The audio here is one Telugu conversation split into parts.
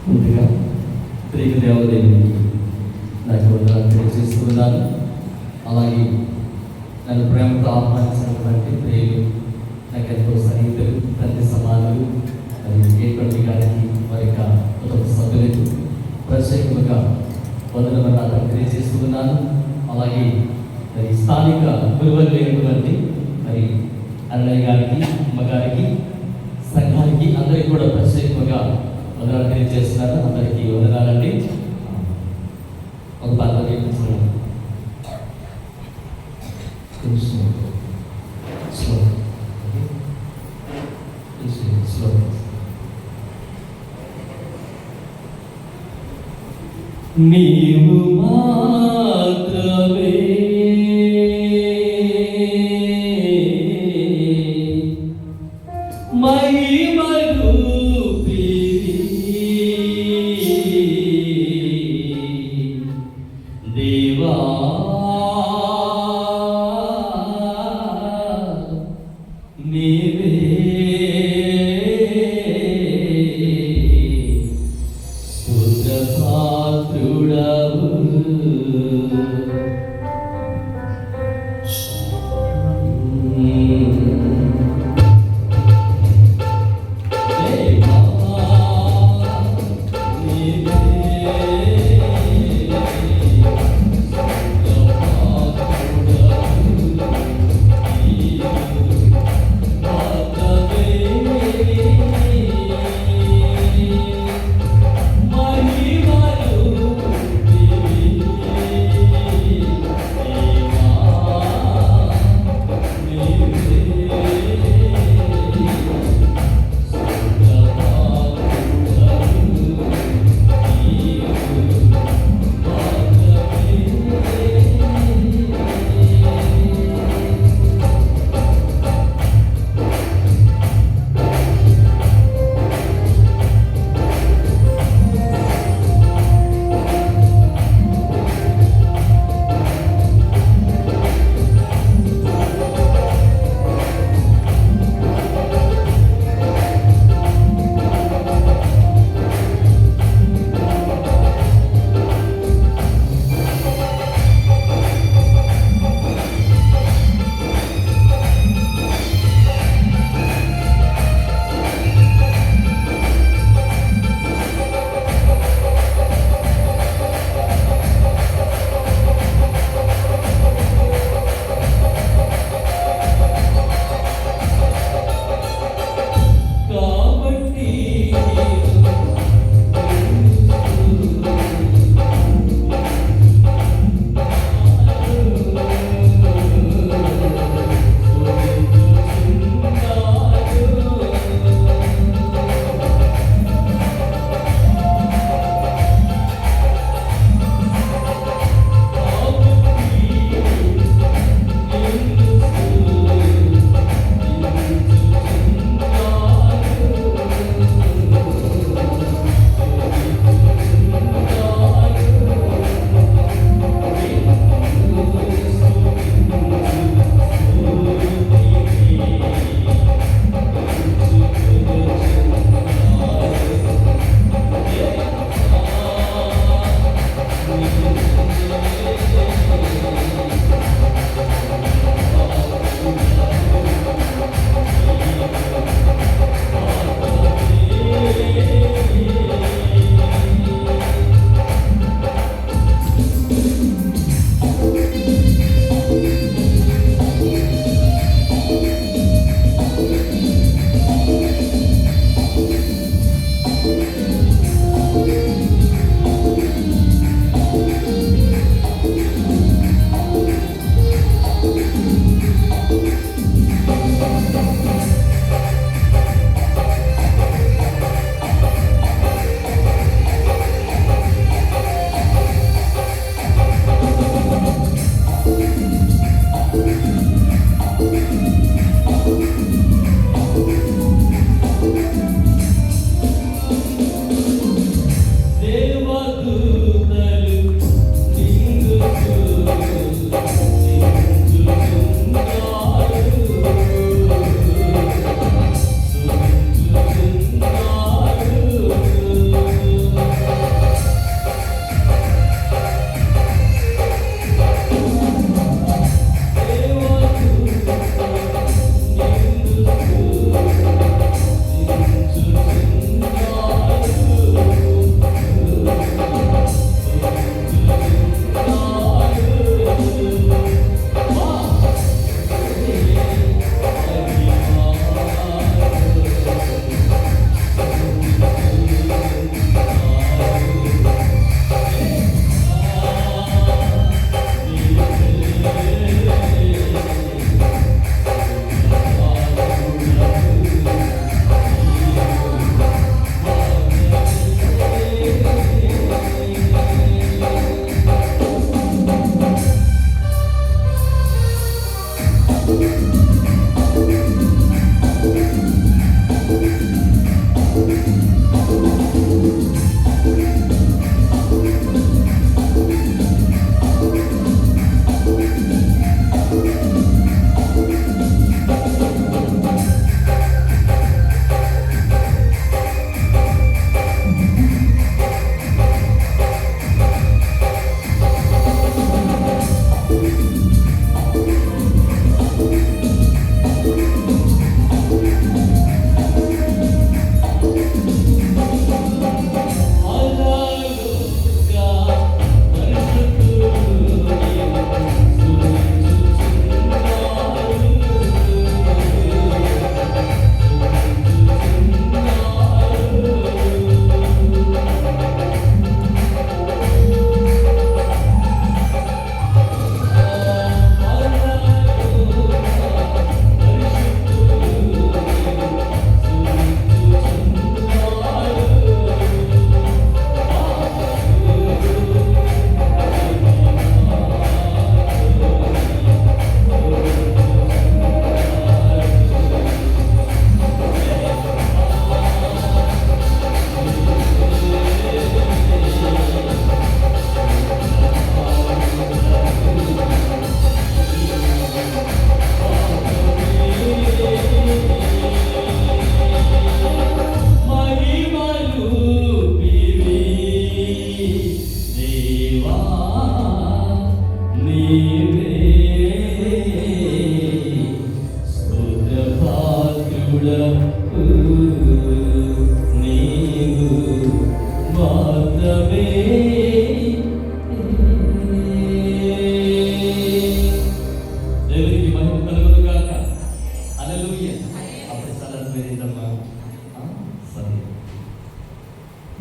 ముందుగా తిరిగి దేవదేవునికి నాకు వందనాలు తెలియజేస్తున్నాను. అలాగే నన్ను ప్రేమతో ఆహ్వానించినటువంటి ప్రియులు, నాకు ఎంతో సన్నిహితులు, తండ్రి సమానులు, మరి ఏటువంటి గారికి వారి యొక్క కుటుంబ సభ్యులకు ప్రత్యేకంగా వందనాలు తెలియజేస్తున్నాను. అలాగే మరి స్థానిక గురువులు లేనటువంటి మరి అన్నయ్య గారికి, అమ్మగారికి, సంఘానికి అందరికీ కూడా ప్రత్యేకంగా వందనాలు తెలియజేస్తున్నారు. అందరికీ వందనాలండి. ఒక పాట నేర్పించుకున్నాను. నీవు మాత్రమే దేవా, నీవే స్తుతిపాత్రుడవు,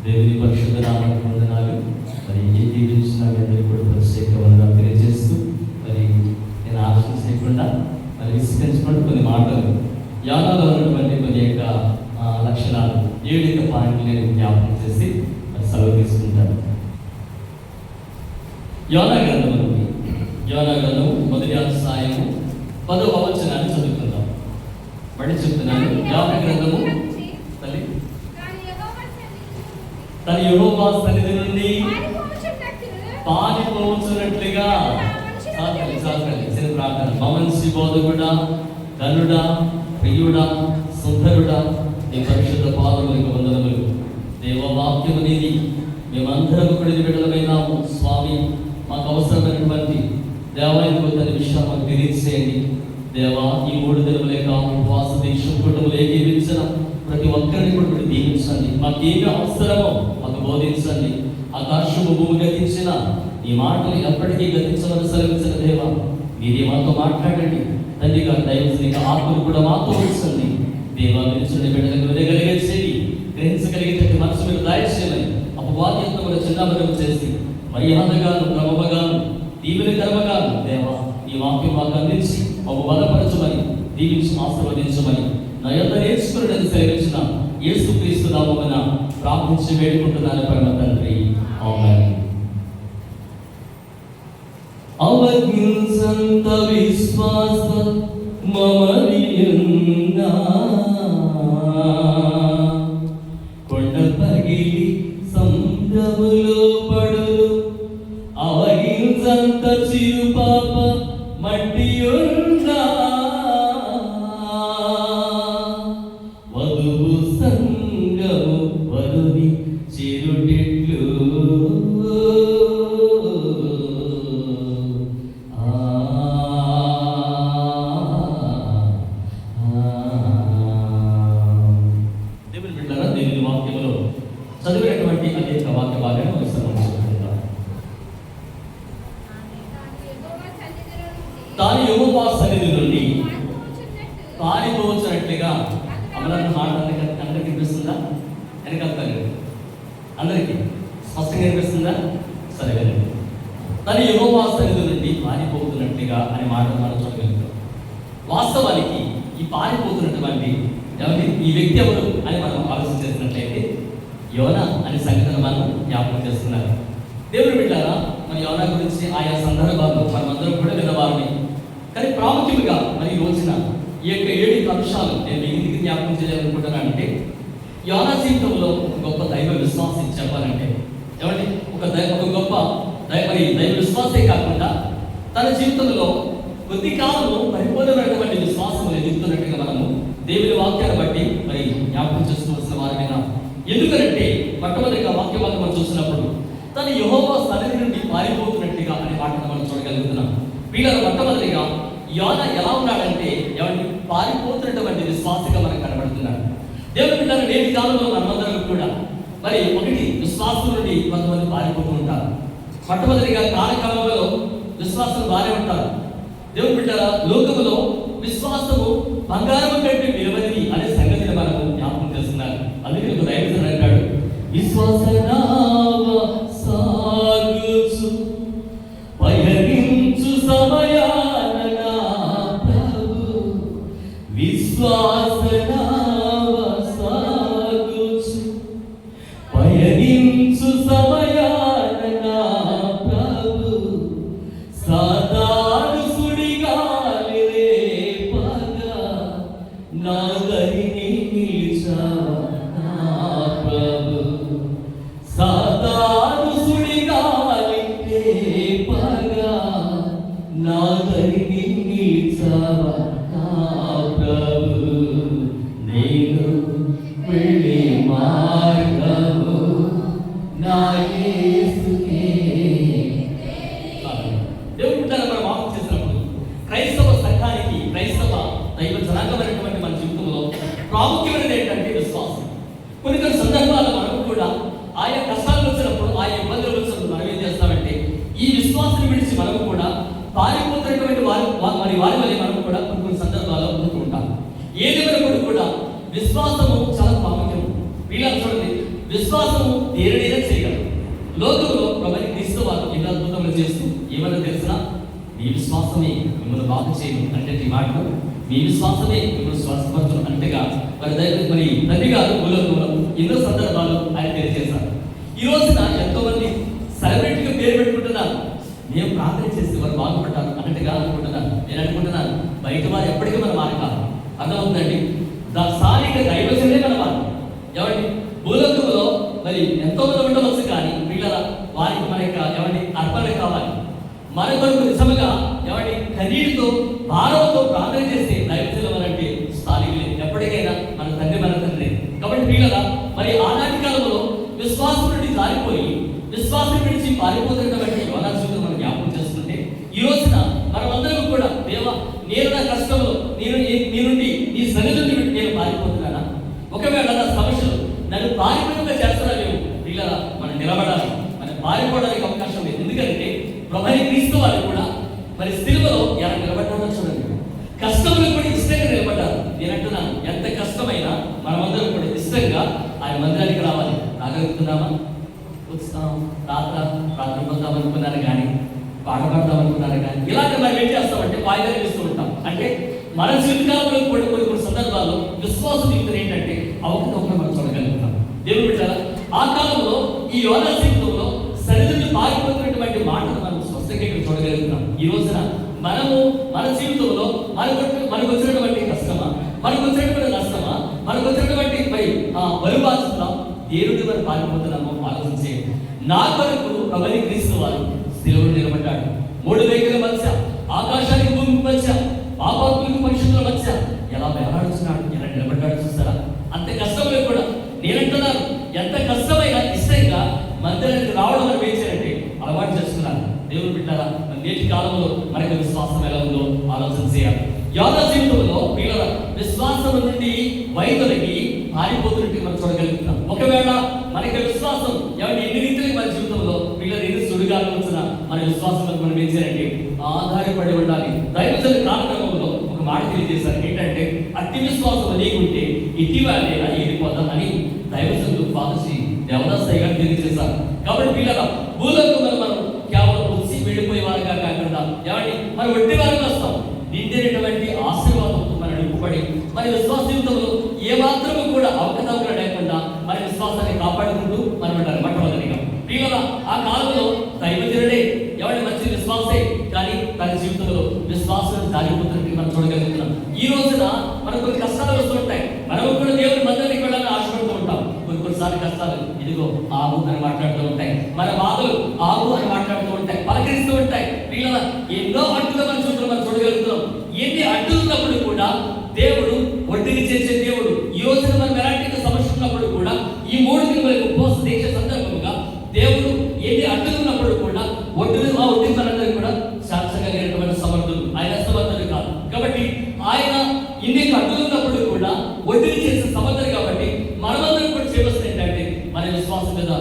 దేవుని పరిశుద్ధ నామానికి వందనాలు. మరి ఏ దీవించిన మీ అందరికీ కూడా ప్రత్యేక వందనాలు తెలియజేస్తూ, మరి నేను ఆలోచన చేయకుండా మరి విశ్లేషించుకుంటూ కొన్ని మాటలు యోనాలో ఉన్నటువంటి కొన్ని యొక్క లక్షణాలు 7 పాయింట్లు నేను జ్ఞాపకం చేసి మరి సెలవు తీసుకుంటాను. యోనా గ్రంథము మొదటి అధ్యాయము 10వ వచనాన్ని చదువుకుందాం. మళ్ళీ చెప్తున్నాను. యోనా గ్రంథము తన యెహోవా సన్నిధి నుండి పారిపోవచ్చున్నట్లుగా ప్రార్థన. మమన్సి బోధకుడా, ధనుడా, ప్రియుడా, సుందరుడా, నీ పరిశుద్ధ పాదములకు వందనములు. దేవవాక్యము నీది. మేమందరం కూడా బిడ్డలమైనాము స్వామి. మాకు అవసరమైనటువంటి దేవాలయంలో తన విషయం మాకు తెలియజేయండి దేవా. ఈ 3 దినములే కావు ఉపవాస దీక్ష కుటుంబం ఏకీవించిన ప్రతి ఒక్కరిని కూడా దీవించండి. మాకేమి అవసరమో మాకు బోధించండి. ఆకాశము భూమి గతించిన ఈ మాటలు ఎప్పటికీ గతించమని సెలవించిన దేవా, మీరే మాతో మాట్లాడండి తండ్రి గారు. దైవజనిక ఆత్మను కూడా మాతో ఉంచండి దేవా. వినిచుండే బిడ్డలకు హృదయగలిగేసేది గ్రహించగలిగేటట్టు మనసు మీద దాయచేయమని అపవాద్యత్వములు చిన్నమనం చేసి మర్యాదగాను, క్రమగాను, దీవెనకరమగాను దేవా ఈ వాక్యం మాకు అందించి మాకు బలపరచమని, దీవించి ఆశీర్వదించమని నా యొక్క నేర్చుకుని సేవించిన యేసుక్రీస్తు నామమున ప్రార్థించి వేడుకుంటున్నాను పరమ తండ్రి. ఆమేన్. అవగించంత విశ్వాస మమరియున్నా కొండ పగిలి సముద్రములో పడును. అవగించంత చిరు పాప మట్టియున్నా వధువు సంగము వధుని చిరుటిట్లు. దేవుని బిడ్డలారా, దేవుని వాక్యములో చదివినటువంటి అనేక వాక్య భాగాలను విశ్రమించుకుందాం. తాను యెహోవా సన్నిధి నుండి పారిపోవచ్చున్నట్లుగా. అమలను మాట అందరికీ వినిపిస్తుందా? వెనకాల అందరికీ స్పష్టంగా వినిపిస్తుందా? సరే వినండి. తను యెహోవా సన్నిధి నుండి పారిపోతున్నట్లుగా అనే మాట మనం చూడగలుగుతాం. వాస్తవానికి ఈ పారిపోతున్నటువంటి ఈ వ్యక్తి ఎవరు అని మనం ఆలోచన చేసినట్లయితే యోనా అనే సంగతిని మనం జ్ఞాపకం చేస్తున్నారు. దేవుని బిడ్డలారా, మరి యోనా గురించి ఆయా సందర్భాల్లో మనమందరం కూడా విన్నవారిని. కానీ ప్రాముఖ్యంగా మరి ఈ రోజున ఈ యొక్క 7 అంశాలు నేను మీ ఇంటికి జ్ఞాపకం చేయాలనుకుంటున్నానంటే, యోనా జీవితంలో గొప్ప దైవ విశ్వాసం చెప్పాలంటే ఏమంటే ఒక గొప్ప దైవ విశ్వాసే కాకుండా తన జీవితంలో కొద్ది కాలంలో పరిపూర్ణమైనటువంటి విశ్వాసం ఎదుగుతున్నట్టుగా మనము దేవుని వాక్యాన్ని బట్టి మరి జ్ఞాపకం చేసుకోవాల్సిన వారిమైనా. ఎందుకంటే మొట్టమొదటిగా వాక్యం మనం చూసినప్పుడు తను యెహోవా సన్నిధి నుండి పారిపోతున్నట్టుగా అనే మాటను మనం చూడగలుగుతున్నాం. వీళ్ళ మొట్టమొదటిగా యోనా ఎలా ఉన్నాడంటే ఎవరిని పారిపోతున్నటువంటి విశ్వాసంగా మనకు కనబడుతున్నాడు. దేవుని బిడ్డలు నేటి కాలంలో మనమందరం కూడా మరి ఒకటి విశ్వాసం నుండి కొంతమంది పారిపోతూ ఉంటారు. మొట్టమొదటిగా కాలకాలంలో విశ్వాసం బాగానే ఉంటారు. దేవుని బిడ్డల లోకములో విశ్వాసము బంగారము కంటే విలువైనది అనే సంగతిని మనము జ్ఞాపకం చేస్తున్నారు. అందుకే ఒక దైవజనుడు అంటాడు, విశ్వాసనావ సాగుచు పయనించు సమయాన నా ప్రభు. విశ్వాసనావ సాగుచు పయనించు సమయాన నా ప్రభు. సాతాను సుడిగాలి రేపగా నా దరిని నిలిచావా నా ప్రభు. సాతాను సుడిగాలి రేపగా నా దరిని నిలిచావా నా ప్రభు. నేను వెళ్ళే మార్గము నా యేసుకే. దేవుడు మనం వాక్యం చేసినప్పుడు క్రైస్తవ సంఘానికి, క్రైస్తవ దైవ జనాంగమైనటువంటి మన జీవితంలో ప్రాముఖ్యమైనది ఏంటంటే విశ్వాసం. కొన్ని సందర్భాల్లో మనం కూడా ఆయా కష్టాలు వచ్చినప్పుడు, ఆయా ఇబ్బందులు వచ్చినప్పుడు మనం ఏం చేస్తామంటే ఈ విశ్వాసాన్ని విడిచి మనం కూడా పారిపోతున్నటువంటి వారి వల్ల మనం కూడా కొన్ని సందర్భాల్లో ఉంటూ ఉంటాం. ఏదేమైనప్పుడు కూడా విశ్వాసము చాలా ప్రాముఖ్యం. వీళ్ళని చూడండి, విశ్వాసము దేనినైనా చేయగలరు. లోకంలో ప్రభువైన క్రీస్తు వారు ఎన్నో అద్భుతములు చేస్తూ ఏమన్నా తెలిసినా మీ విశ్వాసమే మిమ్మల్ని బాగు చేయను అంటే ఈ మాటలు మీ విశ్వాసమే మిమ్మల్ని స్వస్థపరచను అంటేగా మరి తండ్రి గారు భూలోకంలో ఎన్నో సందర్భాలు ఆయన తెలియజేశారు. ఈ రోజున ఎంతో మంది సెలబ్రిటీగా పేరు పెట్టుకుంటున్నారు. మేము ప్రార్థన చేస్తే వారు బాగుపడ్డారు అన్నట్టుగా అనుకుంటున్నాను. నేను అనుకుంటున్నాను బయట వారు ఎప్పటికీ మన వారు కాదు. అర్థమవుతుందండి. స్థానిక దైవజనులే మన వారు. ఏమండి భూలోకంలో మరి ఎంతో మంది ఉండవచ్చు, కానీ పిల్లల వారికి మన యొక్క ఏమండి అర్పణ కావాలి. మన కొరకు నిజముగా ఏమండి కన్నీటితో భారంతో ప్రార్థన చేస్తే దైవజనులు అంటే స్థానికులే. ఎప్పటికైనా మన తండ్రి. కాబట్టి పిల్లల మరి ఆనాటి కాలంలో విశ్వాసం నుండి జారిపోయి విశ్వాసం నుంచి పారిపోతున్నటువంటి యోనా జీవితం మనం జ్ఞాపకం చేసుకుంటే ఈ రోజున మనమందరం కూడా దేవా నేను నా కష్టంలో నీ నుండి నీ సన్నిధి నుండి నేను పారిపోతున్నానా, ఒకవేళ నా సమస్యలు నన్ను పారిపోయేలా చేస్తున్నానేమో పిల్లల మనం నిలబడాలి. మనం పారిపోవడానికి అవకాశం లేదు. ఎందుకంటే ప్రభువైన క్రీస్తు వారు కూడా మరి సిలువలో ఎలా నిలబడ్డారో చూడండి. కష్టంలో కూడా ఇష్టంగా నిలబడ్డారు. నేను అంటున్నాను ఎంత కష్టమైనా మనమందరం కూడా ఇష్టంగా ఆయన మందిరానికి రావాలి. రాగలుగుతున్నామా? ప్రార్థన పొందాం అనుకున్నారు కానీ పాట పాడదాం అనుకున్నారు కానీ ఇలాంటి మనం ఏం చేస్తామంటే వాయిదాలు వేస్తూ ఉంటాం. అంటే మన జీవితాలలో కూడా కొన్ని సందర్భాల్లో విశ్వాస జీవితం ఏంటంటే అవకతవకలు మనం చూడగలుగుతాం. దేవుడు బిడ్డలారా, ఆ కాలంలో ఈ యోనా జీవితంలో సరిదిద్దు పారిపోతున్నటువంటి మాటలు మనం స్పష్టంగా ఇక్కడ చూడగలుగుతాం. ఈ రోజున మనము మన జీవితంలో మనకు వచ్చినటువంటి కష్టమా, మనకు వచ్చినటువంటి నష్టమా, మనకు వచ్చినటువంటి బలుబాధ దేవుడి మరి పారిపోతున్నామో ఆలోచించే. నా కొరకు ప్రభువైన క్రీస్తు వారు సిలువలో నిలబడ్డాడు. 3 వేగుల మధ్య, ఆకాశానికి భూమికి మధ్య, పాపాత్ములకు పరిశుద్ధుల మధ్య ఎలా వేలాడుతున్నాడు, ఎలా నిలబడ్డాడు చూస్తారా? అంత కష్టంలో కూడా నేనంటున్నాను ఎంత కష్టమైనా ఇష్టంగా మందిరానికి రావడం అని వేచారంటే అలవాటు చేస్తున్నాను. దేవుడు బిడ్డారా, నేటి కాలంలో మనకు విశ్వాసం ఎలా ఉందో ఆలోచన చేయాలి. యోనా జీవితంలో పిల్లల విశ్వాసం నుండి వైదొలిగి పారిపోతున్నట్టు మనం చూడగలుగుతున్నాం. ఒకవేళ మనకి విశ్వాసం ఎన్ని రీతికి మన జీవితంలో పిల్లలు ఎన్ని సుడిగాలు వచ్చిన మన విశ్వాసం మనం ఏం చేయాలంటే ఆధారపడి ఉండాలి. దైవజనుల కార్యక్రమంలో ఒక మాట తెలియజేశారు. ఏంటంటే అతి విశ్వాసం లేకుంటే ఇటీవల ఏడిపోతాం అని దైవజనులు పాదశ్రీ దేవదాసయ్య గారు తెలియజేశారు. కాబట్టి పిల్లల భూలోకంలో మనం కేవలం వచ్చి వెళ్ళిపోయే వారుగా కాకుండా ఏమండి మనం ఒట్టి వారికి వస్తాం. నిండినటువంటి ఆశీర్వాదంతో మనం నింపబడి మన విశ్వాస జీవితంలో ఏ మాత్రము కూడా అవకతవకలు లేకుండా మన విశ్వాసాన్ని కాపాడుకుంటూ మనం ఉండాలి. మొట్టమొదటిగా పిల్లల ఆ కాలంలో దైవజనుడే ఎవరి మంచి విశ్వాసే, కానీ తన జీవితంలో విశ్వాసం జారిపోతున్నట్టు మనం చూడగలుగుతున్నాం. ఈ రోజున మనకు కొన్ని కష్టాలు వస్తుంటాయి. మనం కూడా దేవుని మందిరానికి వెళ్ళాలని ఆశపడుతూ ఉంటాం. కొన్నిసార్లు కష్టాలు ఇదిగో ఆగు అని మాట్లాడుతూ ఉంటాయి. మన బాధలు ఆగు అని మాట్లాడుతూ ఉంటాయి, పలకరిస్తూ ఉంటాయి. పిల్లల ఎన్నో అడ్డులు మన చుట్టూ మనం చూడగలుగుతున్నాం. ఎన్ని అడ్డులు ఉన్నప్పుడు కూడా దేవుడు ఒడ్డుని చేసే దేవుడు. ఈ రోజున మనం ఎలాంటి సమస్య ఉన్నప్పుడు కూడా ఈ 3 దినముల ఉపవాస దీక్ష సందర్భంగా దేవుడు ఎన్ని అడ్డులు ఉన్నప్పుడు కూడా ఒడ్డుని మనందరికీ కూడా శాంతగలిగినటువంటి సమర్థుడు. ఆయన సమర్థుడు కాదు. కాబట్టి ఆయన ఇన్ని అడ్డులు ఉన్నప్పుడు కూడా ఒడ్డుని చేసే సమర్థుడు. కాబట్టి మనమందరం కూడా చేయవలసింది ఏంటంటే మన విశ్వాసం మీద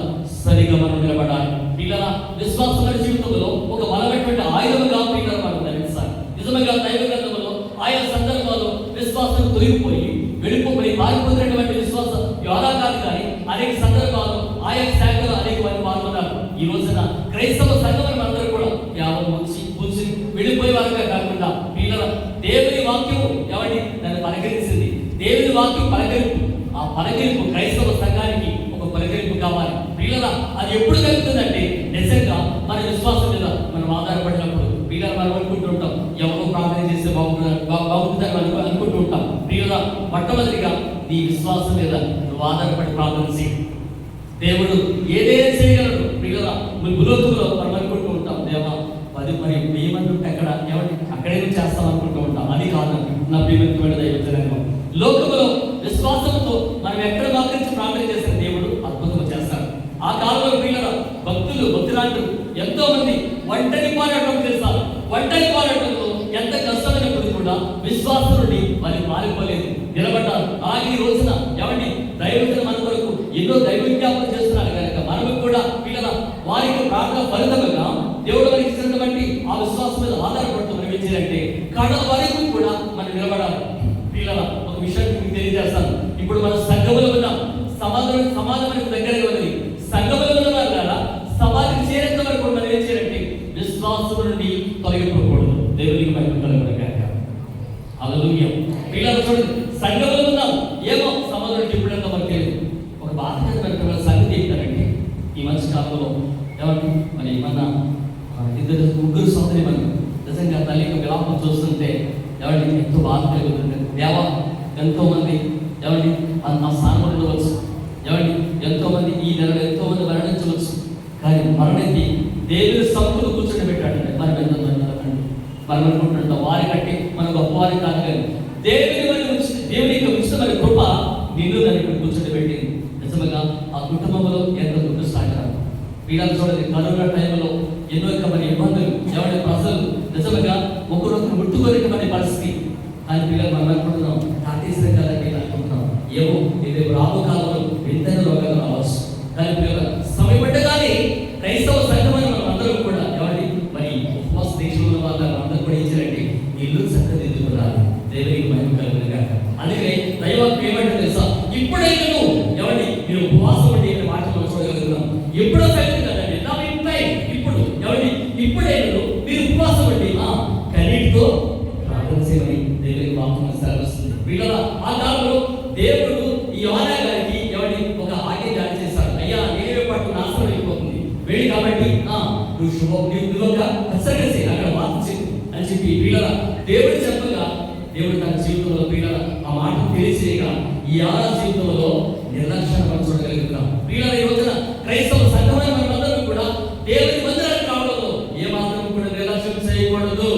సరిగా మనం నిలబడాలి. పిల్లల విశ్వాసం జీవితంలో ఒక బలమైనటువంటి ఆయుధముగా పిల్లలు మనం ధరించాలి. నిజంగా దైవ గ్రంథంలో ఆయా సందర్భాల్లో విశ్వాసం తొలగిపోయి వెళ్ళిపోయి మారిపోతున్నటువంటి విశ్వాసం యోనా కాదు, కానీ అనేక సందర్భాల్లో ఆయా శాఖలు అనేక మంది పాల్గొన్నారు. ఈ రోజున క్రైస్తవ సంఘం అందరూ కూడా యావం వచ్చి కూర్చుని వెళ్ళిపోయే వారుగా కాకుండా పిల్లల దేవుని వాక్యం ఎవరి దాన్ని పలకరించింది. దేవుని వాక్యం పలకరింపు. ఆ పలకరింపు క్రైస్తవ సంఘానికి ఒక పలకరింపు కావాలి. పిల్లల అది ఎప్పుడు కలుగుతుందంటే నిజంగా మన విశ్వాసం మీద మనం ఆధారపడినప్పుడు. పిల్లలు మనం అనుకుంటూ ఉంటాం ఎవరో ప్రార్థన చేస్తే బాగుంటుందని మనం అనుకుంటూ ఉంటాం. పిల్లల మొట్టమొదటిగా నీ విశ్వాసం మీద నువ్వు ఆధారపడి ప్రార్థన చేయి. దేవుడు ఏదేం చేయగలడు. పిల్లల భూలోకంలో మనం అనుకుంటూ ఉంటాం దేవా 10,000 మంది ఉంటే అక్కడే చేస్తాం అనుకుంటూ ఉంటాం. అది కాదు నా ప్రియమైన దైవజనం. లోకంలో విశ్వాసంతో మనం ఎక్కడ వాకరించి ప్రార్థన చేసిన దేవుడు అద్భుతం చేస్తాడు. ఆ కాలంలో పిల్లల భక్తులాంటి ఎంతో మంది ఒంటరి పోరాటం చేస్తారు. ఒంటరి పోరాటంలో ఎంత కష్టమైనప్పుడు కూడా విశ్వాసం నుండి వాళ్ళు మారిపోలేదు, నిలబడ్డారు. ఈ రోజున ఎవరిని దైవజనం మన కొరకు ఎన్నో దైవ విజ్ఞాపన చేస్తున్నారు కనుక మనము కూడా పిల్లల వారికి ప్రార్థన ఫలితముగా దేవుడు మనకి ఇచ్చినటువంటి ఆ విశ్వాసం మీద ఆధారపడుతూ మనం ఏం చేయాలంటే కడ వరకు కూడా మనం నిలబడాలి. పిల్లల ఒక విషయాన్ని మీకు తెలియజేస్తాను. ఇప్పుడు మన సంఘములో ఉన్న సమాధానం సమాధి మనకు దగ్గరగా ఉన్నది. సంఘములో ఉన్న వారు ద్వారా సమాధికి చేరేంత వరకు మనం ఏం చేయాలంటే విశ్వాసం నుండి తొలగిపోకూడదు. దేవునికి మహిమ కలుగును గాక. హల్లెలూయా. పిల్లలు చూడండి, సంఘములో ఉన్నాం, ఏమో సమాధులకు ఎప్పుడంతా మనకు తెలియదు. ఒక బాధకరమైన సంగతి ఏంటంటే ఈ మధ్య కాలంలో ఏమంటే మరి మన ముగ్గురు సోదరి మనం నిజంగా తల్లికి విలాపం చూస్తుంటే ఎవరి ఎంతో బాధ కలుగుతుంది. దేవా ఎంతో మంది ఎవరి ఆ స్థానంలో ఉండవచ్చు, ఎవరి ఎంతో మంది ఈ నెలలో ఎంతో మంది మరణించవచ్చు. కానీ మరణించి దేవుని సముఖంలో కూర్చొని పెట్టాడంటే మనం ఎంత మనం అనుకుంటుంటాం వారి కంటే మనం గొప్పవారి కాదు. కానీ దేవుని యొక్క ఉచితమైన కృప నిన్ను దాన్ని ఇక్కడ కూర్చొని పెట్టింది. నిజంగా ఆ కుటుంబంలో ఎంత దుఃఖ సాగరం. వీళ్ళని చూడండి, కరోనా టైంలో ఎన్నో మరి ఇబ్బందులు, ఎవరి ప్రజలు నిజంగా ఒకరొకరు ముట్టుకోలేని పరిస్థితి. కానీ పిల్లలు మనం అనుకుంటున్నాం తాతీశ్వరం కదండి అనుకుంటున్నాం, ఏమో ఇది రాబో కాలంలో ఎంతైనా రోగాలు రావచ్చు. కానీ పిల్లలు సమయం పట్టగానే క్రైస్తవ సంఘమని మనం అందరం కూడా ఎవరి మరి ఉపవాస దేశంలో వాళ్ళ అందరూ కూడా ఇచ్చారంటే ఇల్లు చక్కదిద్దుకున్నారు. దేవునికి మహిమ కలుగును గాక. అందుకే దైవానికి ఏమంటే తెలుసా, ఇప్పుడైనా ఎవరి మీరు ఉపవాసం ఉంటే మాటలు చూడగలుగుతున్నాం. ఎప్పుడో సంగతి కదండి, ఇప్పుడు ఎవరి ఇప్పుడైనా మీరు ఉపవాసం ఉంటే కనీటితో ప్రార్థన చేయమని దేవునికి వాక్యం సెలవిస్తుంది. వీళ్ళ ఆ కాలంలో దేవుడు ఈ యోనా గారికి ఎవరి ఒక ఆజ్ఞ జారీ చేశాడు. అయ్యా నేనే పట్టు నాశనం అయిపోతుంది వేడి కాబట్టి నువ్వు శుభంగా హెచ్చరిక అక్కడ మాట చెప్పు అని చెప్పి వీళ్ళ దేవుడు చెప్పగా దేవుడు తన జీవితంలో వీళ్ళ ఆ మాట తెలియచేయగా ఈ ఆరా జీవితంలో నిర్లక్ష్యాన్ని మనం చూడగలుగుతున్నాం. వీళ్ళ ఈ రోజున క్రైస్తవ సంఘమైన మనమందరం కూడా దేవుని మందిరానికి రావడంలో ఏ మాత్రం కూడా నిర్లక్ష్యం చేయకూడదు.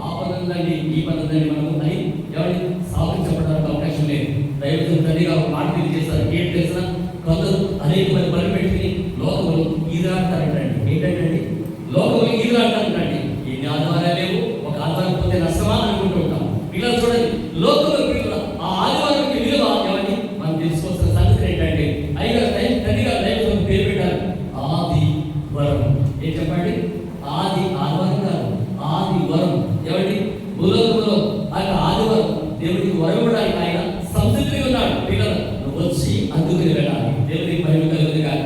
ఆ పనుందండి ఈ పనుందండి మనము అని ఎవరిని స్థాపించబడడానికి అవకాశం లేదు. దైవజనులు తండ్రిగా ఒక మాట తెలియజేస్తారు. ఏంటి తెలిసిన కొందరు అనేక మంది బలి పెట్టుకుని లోకములు ఈదులాడతారంటండి. ఏంటంటే లోకములు ఈదులాడతారంటండి. ఎన్ని ఆదివారాలు లేవు, ఒక ఆదివారం పోతే నష్టమా అనుకుంటూ ఉంటాం. ఇలా చూడండి, లోకములు ఆ ఆదివారం విలువ ఎవరిని మనం తెలుసుకోవాల్సిన సంగతి ఏంటంటే అయినా తండ్రిగా దైవజనులు పేరు పెట్టారు ఆది వరం. ఏం చెప్పండి, ఆది ఆదివారం కాదు, ఆది వరం. ఎవరి భూలోకంలో ఆయన ఆదివారం దేవుడికి వరం ఇవ్వడానికి ఆయన సంసిద్ధంగా ఉన్నాడు. పిల్లలు నువ్వు వచ్చి అందుకుని వెళ్ళాలి. దేవుడికి మహిమ కలుగును గాక.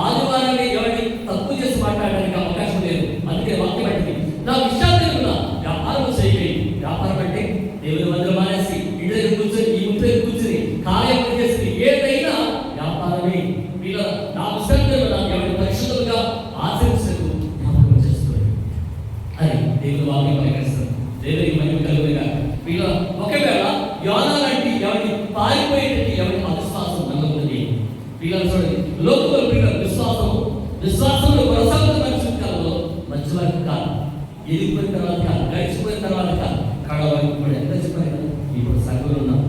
ఆదివారాన్ని ఎవరిని తప్పు చేసి మాట్లాడడానికి అవకాశం లేదు. అందుకే వాక్యం అంటే నా విషయాలు ఉన్నా వ్యాపారం చేయండి. వ్యాపారం అంటే దేవుని మందిరం మానేసి ఇంటి దగ్గర కూర్చొని ఈ ఇంటి దగ్గర కూర్చొని కాలం చేసి ఏదైనా వ్యాపారమే. వీళ్ళ నా విషయంలో ఎవరి పరిశుద్ధంగా ఆచరించకు జ్ఞాపకం చేసుకోండి అని దేవుని వాక్యం పలికిస్తారు. దేవునికి మహిమ కలుగును గాక. వీళ్ళ ఒకవేళ యోనా లాంటి ఎవరిని పారిపోయేటట్టు ఎవరి అవిశ్వాసం నమ్మకం వీళ్ళని చూడండి, లోకంలో పిల్లలు విశ్వాసంలో కొనసాగుతున్న మనిషి కాలంలో మంచి వారికి కాదు, ఎదిగిపోయిన తర్వాత కాదు, గడిచిపోయిన తర్వాత కాదు, కడవరకు కూడా ఎంత చెప్పారు. ఇప్పుడు సంఘంలో ఉన్నాం,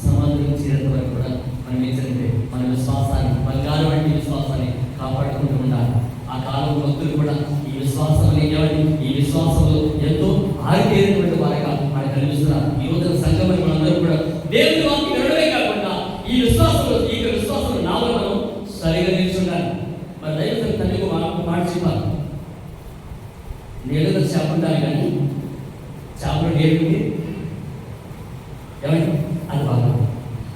సమాజంలో చేరేంత వరకు కూడా మనం ఏం చేస్తే మన విశ్వాసాన్ని బంగారం వంటి విశ్వాసాన్ని కాపాడుకుంటూ ఉండాలి. ఆ కాలం భక్తులు కూడా ఈ విశ్వాసం అనేవాడిని ఈ విశ్వాసంలో ఎంతో ఆరితేరినటువంటి వారిగా మనకు కనిపిస్తున్నారు. ఈ రోజున సంఘమని మనందరూ కూడా దేవుని వాక్యం వినడమే కాకుండా ఈ విశ్వాసంలో నాలో మనం సరిగా నిల్చుండాలి. మరి దైవజనులు తండ్రికి మాట చెప్పాలి, నీళ్ళలో చేప ఉండాలి కానీ చేపలు నేర్పింది ఏమండి అది బాగా.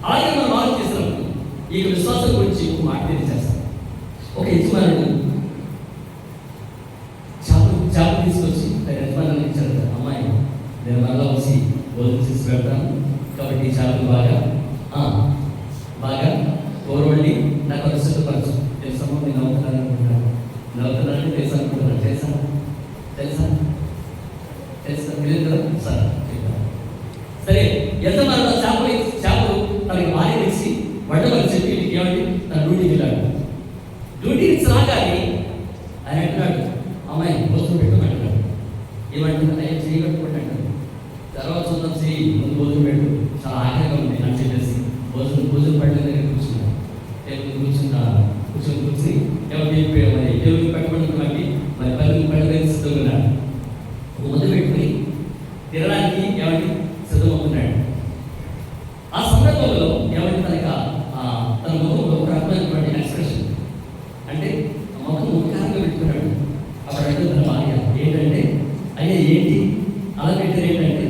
అలాగే మనం ఆలోచన చేసినప్పుడు ఈ విశ్వాసం గురించి ఒక మాట తెలియజేస్తాం. ఒక యజమానుడు చేప తీసుకొచ్చి యజమానులు ఇచ్చారు. అమ్మాయి నేను మళ్ళీ వచ్చి భోజనం చేసి పెడతాను కాబట్టి చేపలు బాగా కోరవండి నాకు పరిశుద్ధపరచు. తెలుసమ్మా నేను నవ్వుతున్నాను అనుకుంటున్నాను, నవ్వుతున్నాను తెలుసు అనుకుంటున్నాను. తెలుసా తెలియదు కదా సార్. సరే యజమానుడు చేపలు తనకి భార్య తెచ్చి వండమని చెప్పి ఏమండి తన డ్యూటీకి వెళ్ళాడు. డ్యూటీ నుంచి రాగానే ఆయన అంటున్నాడు అమ్మాయి భోజనం పెట్టమంటున్నాడు. ఏమంటున్నాడు, అయ్యా చేయి కట్టుకుంటే అంటాడు. తర్వాత చూద్దాం చేయి ముందు భోజనం పెట్టు, చాలా ఆగ్రహంగా ఉంది అని చెప్పేసి భోజనం పట్ల దగ్గర కూర్చున్నాడు. కూర్చుని ఎవరికి మరి దేవుడికి పెట్టుకుంటున్నటువంటి మరి పల్లె సిద్ధమవుతున్నాడు. మొదలు పెట్టుకుని తినడానికి ఎవరికి సిద్ధమవుతున్నాడు. ఆ సందర్భంలో ఎవరికి తన ముఖంలో ఒక రకమైనటువంటి ఎక్స్ప్రెషన్ అంటే ముఖం ముఖారంగా పెట్టుకున్నాడు. అప్పుడు అంటే తన భార్య ఏంటంటే అయ్యా ఏంటి అలా పెట్టారు ఏంటంటే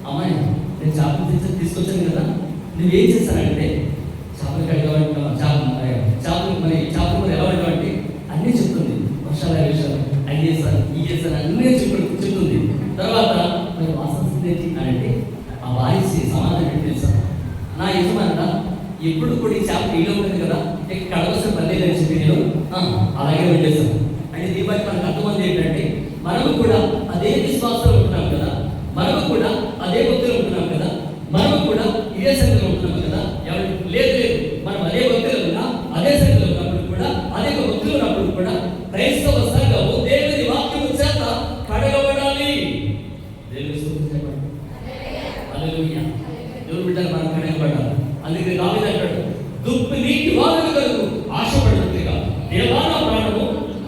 అమ్మాయి నేను చేపలు తీసుకొచ్చాను కదా నువ్వేం చేశానంటే చేపలు కడగబట్టి చేప అలాగే ఉండేసాం. అంటే దీన్ని బట్టి మనకు అర్థమైంది ఏంటంటే మనము కూడా అదే విశ్వాసంలో ఉంటున్నాం కదా, మనము కూడా అదే భక్తులు ఉంటున్నాం కదా, మనము కూడా ఇదే సంఖ్యలో ఉంటున్నాం కదా. లేదు లేదు, మనం అదే భక్తులు ఉన్నా అదే సంఖ్యలో ఉన్నప్పుడు కూడా అదే భక్తులు ఉన్నప్పుడు కూడా క్రైస్తవ సంఘము దేవుని వాక్యము చేత కడగబడాలి. దేవుని స్తుతించండి. హల్లెలూయా. దేవుని బిడ్డలు మనం కడగబడాలి. అందుకే దావీదు అంటాడు, దుప్పి నీటి వాగుల కొరకు ఆశపడినట్లుగా దేవా నా ప్రాణము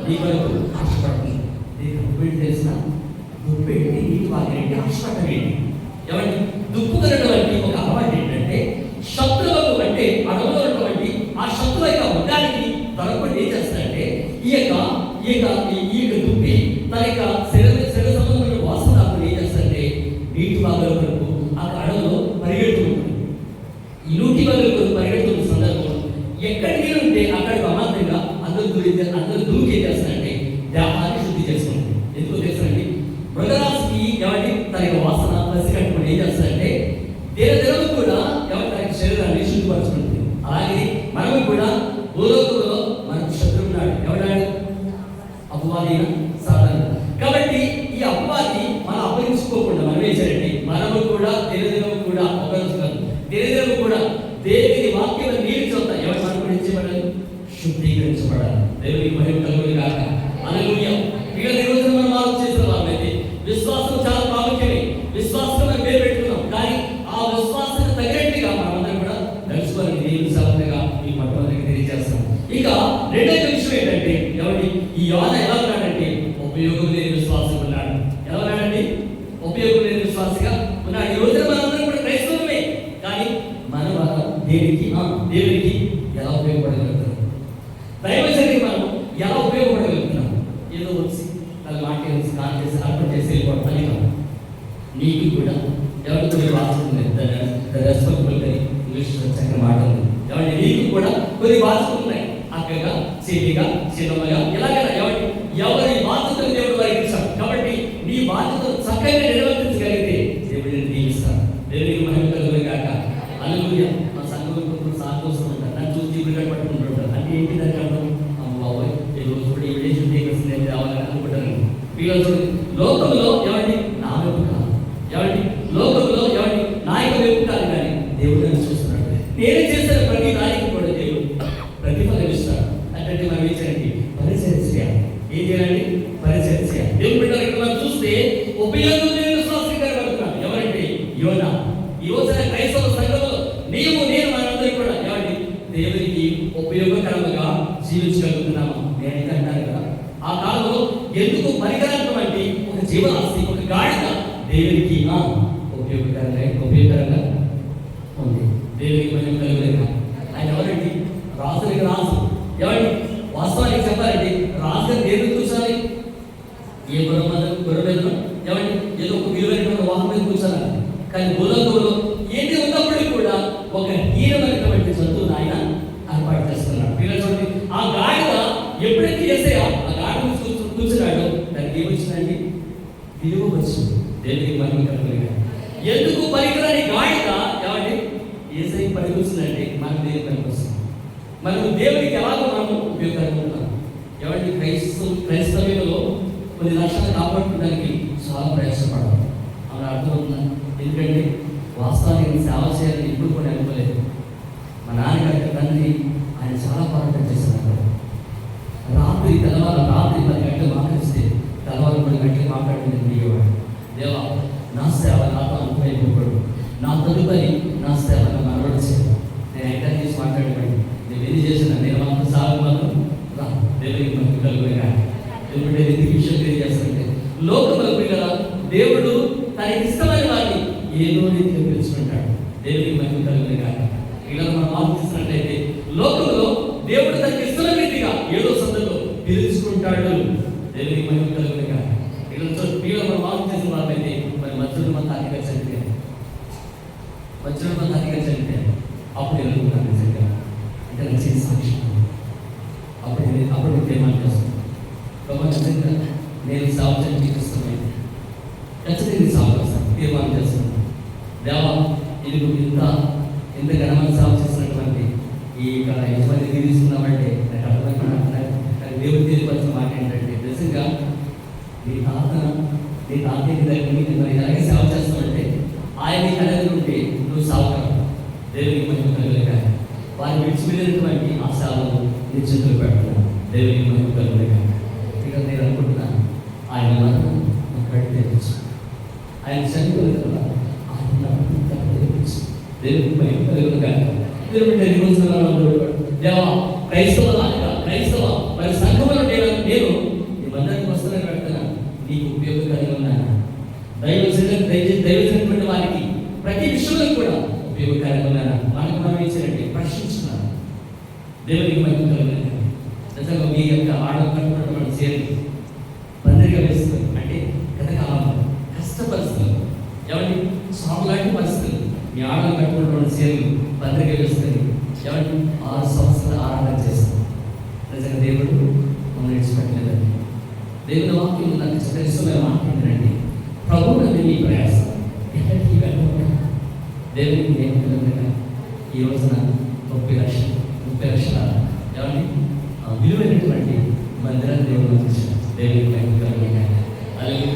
నీ కొరకు ఆశపడుతుంది. దుప్పి తెలిసిన దుప్పి నీటి వాగులేంటి, ఆశపడటం ఏంటి? ఏమంటే దుప్పు కలటువంటి ఒక అలవాటు ఏంటంటే శత్రువులకు అంటే అడవులో ఉన్నటువంటి ఆ శత్రువు యొక్క ఉండడానికి తనకుండా ఏం చేస్తాడంటే ఈ యొక్క దుప్పి తన యొక్క శరీర సంబంధమైన వాసన అప్పుడు ఏం చేస్తాడంటే నీటి వాగుల వరకు ఆ అడవులో పరిగెడుతూ ఉంటుంది. ఈ నూటి వాగుల కొరకు పరిగెడుతున్న సందర్భంలో ఎక్కడికి ఉంటే అక్కడికి అమాంతంగా అందరూ దూకి ఏం చేస్తారంటే దేహాన్ని శుద్ధి చేసుకుంటుంది. ఎందుకు చేస్తారండి? మృగరాశికి ఎవరి తన యొక్క వాసన పసి కట్టుకుని ఏం చేస్తారంటే దేవదేవుడు కూడా ఎవరి తన శరీరాన్ని శుద్ధిపరుచుకుంటుంది. అలాగే మనము కూడా భూలోకంలో మనకు శత్రువు ఉన్నాడు. ఎవడాడు? అపవాది, సాతాను. కాబట్టి ఈ అపవాది మనం అపహరించుకోకుండా మనం ఏం చేయాలంటే మనము కూడా దేవదేవుడు కూడా అపహరించుకోవాలి. దేవదేవుడు కూడా దేవుని వాక్యం నీరు చోత ఎవరు మనం గురించబడాలి? శుద్ధీకరించబడాలి. దేవునికి మహిమ కలుగును గాక. హల్లెలూయా. ఇక ఈ రోజున మనం ఆలోచించిన వాళ్ళైతే విశ్వాసం చాలా ప్రాముఖ్యమే. విశ్వాసం మనం పేరు పెట్టుకున్నాం, కానీ ఆ విశ్వాసానికి తగినట్టుగా మనమందరం కూడా తెలుసుకోవాలి. దేవుని సేవకులుగా ఈ పట్టణానికి తెలియజేస్తాం. ఇక రెండో విషయం ఏంటంటే ఎవరి ఈ యోన ఎలా ఉన్నాడంటే ఉపయోగం లేని విశ్వాసం ఉన్నాడు. ఎలా ఉన్నాడండి? ఉపయోగం లేని విశ్వాసగా ఉన్నాడు. ఈ రోజున మనందరం కూడా క్రైస్తవులమే, కానీ మన దేవునికి ఎలా ఉపయోగపడగలుగుతాం? దైవజనికి మనం ఎలా ఉపయోగపడగలుగుతున్నాం? ఏదో వచ్చి వాళ్ళు మాట్లాడి స్నానం చేసి అర్థం చేసి వెళ్ళిపోవడం అని కాదు. నీకు కూడా ఎవరి కొన్ని బాధ్యతలు రెస్పెక్టబుల్ ఇంగ్లీష్ చక్కని మాట ఉంది. ఎవరి నీకు కూడా కొన్ని బాధ్యతలు ఉన్నాయి. అక్కగా చెల్లిగా చిన్నమ్మగా ఇలాగైనా ఎవరి బాధ్యతలు దేవుడు వారికి ఇచ్చాడు. కాబట్టి నీ బాధ్యతలు చక్కగా నిర్వర్తించగలిగితే దేవుడిని దీవిస్తాడు. దేవునికి మహిమ కలుగును గాక. హల్లెలూయా. మా సంఘంలో కొంచెం సాధోసం ఉంటారు, నన్ను చూసి ఇప్పుడు పట్టుకుంటుంటారు. అంటే ఏంటి దానికి అర్థం? అమ్మ బాబోయ్, ఈ రోజు కూడా ఈ విదేశం నేను రావాలని అనుకుంటాను. వీళ్ళు లోకంలో ఎవరిని నా వైపు కాదు, ఎవరిని లోకంలో ఎవరిని నాయక వైపు కాదు, కానీ దేవుడు నన్ను చూస్తున్నాడు. నేను చేసిన ప్రతి నాయకు కూడా దేవుడు ప్రతిఫలమిస్తాడు. అంటే మనం ఏం చేయండి? పరిచయం చేయాలి. ఏం చేయాలండి? పరిచయం చేయాలి. దేవుడు బిడ్డలు ఇక్కడ మనం చూస్తే ఉపయోగం లేని విశ్వాసం కనబడుతున్నాడు. ఎవరంటే యోనా. ఈ రోజున క్రైస్తవ సంఘంలో నేను మనందరం కూడా ఎవరి దేవునికి ఉపయోగకరంగా జీవించగలుగుతున్నాము. నేనైతే అంటాను కదా, ఆ కాలంలో ఎందుకు పరికరాత్మక ఒక జీవనాస్తి, ఒక గాడిద దేవునికి ఉపయోగకరంగా ఉంది. దేవునికి మనం కలుగులేక ఆయన ఎవరండి? రాజులకి రాజు. ఎవరి వాస్తవానికి చెప్పాలండి, రాజు దేవుని కూర్చోాలి. ఏ గొర్రె మీద ఎవరి ఏదో ఒక విలువైన వాహనం మీద కూర్చోాలి. కానీ భూలోకంలో ఏది ఉన్నప్పటికీ కూడా ఒక హీనమైనటువంటి జంతువును ఆయన ఏర్పాటు చేస్తున్నాడు. పిల్లలు ఆ గాడిద ఎప్పుడైతే చేసే ఆ గాడిద కూర్చున్నాడో దానికి ఏమొచ్చిందండి? విలువ వచ్చింది. దేవునికి మహిమ కలుగును. ఎందుకు పనికిరాని గాడిద ఎవరి ఏసై పనికి వచ్చిందంటే మనకు దేవుని పనికి వస్తుంది. మనకు దేవునికి ఎలాగో మనము ఉపయోగకరంగా ఉంటాం. ఎవరి క్రైస్తవ్యంలో కొన్ని లక్షలు కాపాడుకోవడానికి చాలా ప్రయాసపడాలి. అలా అర్థమవుతుందా? ఎందుకంటే వాస్తవానికి సేవ చేయాలని ఇప్పుడు కూడా అనుకోలేదు. మా నాన్నగారి తండ్రి ఆయన చాలా పోరాటం చేస్తున్నారు. రాత్రి 10 గంటలు మాట్లాడిస్తే తెల్లవారు 3 గంటలు మాట్లాడింది దిగేవాడు. దేవా, నా సేవ నాతో అనుభవైపోయాడు, నా తదుపరి నా సేవ నన్ను అలవడిచేది. నేను ఎంకరేజ్ చేసి మాట్లాడేవాడిని. నేను ఏది చేసిన నేను మాత్రం సాగు మాత్రం రా దేవుడికి మనకు కలుగుగా. దేవుడు ఎందుకు విషయం తెలియజేస్తుంటే లోకంలో కదా దేవుడు తనకి ఇష్టమైన వారిని ఏదో రీతిలో పిలుచుకుంటాడు. దేవుడికి మహిమ కలుగుగా. ఇలా మనం ఆలోచిస్తున్నట్లయితే లోకంలో దేవుడు తనకి ఇష్టమైన రీతిగా ఏదో సందర్భంలో పిలుచుకుంటాడు. దేవుడికి మహిమ కలుగుగా. ఇలా మనం ఆలోచించిన వాళ్ళైతే మరి మధ్యలో మన తాతిగా చనిపోయారు. అప్పుడు ఎదుర్కొన్నాను నిజంగా. అంటే నేను చేసిన సాక్షి అప్పుడు తీర్మానం చేస్తాను. కాబట్టి నిజంగా నేను సాగు చేస్తున్నాను, ఖచ్చితంగా నేను సాగు చేస్తాను, తీర్మానం చేస్తున్నాను. దేవా, ఇది ఇంత ఘనమైన సాగు చేసినటువంటి ఈ యజమాని తీసుకున్నామంటే నాకు అర్థమైనా దేవుడు తెలియపరిచిన మాట ఏంటంటే, నిజంగా నీ తాతయ్య దగ్గర మరి అలాగే సేవ చేస్తామంటే ఆయన కలిగి ఉంటే నువ్వు సాగుతావు. దేవునికి మహిమ కలుగులేక వారిని విడిచిపెట్టినటువంటి ఆ సేవలు నీ చేతులు పెడుతున్నాను. దేవునికి మహిమ కలుగులేక ఇక నేను అనుకుంటున్నాను, ఆయన మరణం తెప్పించు, ఆయన చనిపోయిన తర్వాత ఆయన తెప్పించు. దేవునికి మహిమ కలుగులేక దేవా క్రైస్తవ మరి సంఘంలో నేను ఈ బంధానికి వస్తానని పెడుతున్నాను. నీకు ఉపయోగకరంగా ఉన్నాను. దైవజనటువంటి వారికి ప్రతి విషయంలో కూడా ఉపయోగకరంగా ఉన్నాను. మనకు మనం ఇచ్చినట్టు ప్రశ్నించున్నాను. దేవునికి మహిమ కలుగుతుంది. నిజంగా మీ యొక్క ఆడలు కట్టుకున్నటువంటి చేతులు పందిరిగా వేస్తుంది అంటే గతకాలంలో కష్ట పరిస్థితులు ఎవరి సాగు లాంటి పరిస్థితులు మీ ఆడలు కట్టుకున్నటువంటి చేతులు పందిరిగా వేస్తుంది. ఎవరి 6 సంవత్సరాలు ఆరాధన చేస్తాం. నిజంగా దేవుడు మమ్మల్ని విడిచిపెట్టలేదండి. దేవుని వాక్యం నాకు చాలా ఇష్టమైన మాట ఏంటంటే, ప్రభువు నన్ను నీ ప్రయాసం ఎక్కడికి వెళ్ళకుండా దేవునికి నేను కలుగుగా ఈ రోజున 30 లక్షల ఎవరిని విలువైనటువంటి మందిరాన్ని దేవుడు చూసాను. దేవునికి మహిమ కలుగుగా అలాగే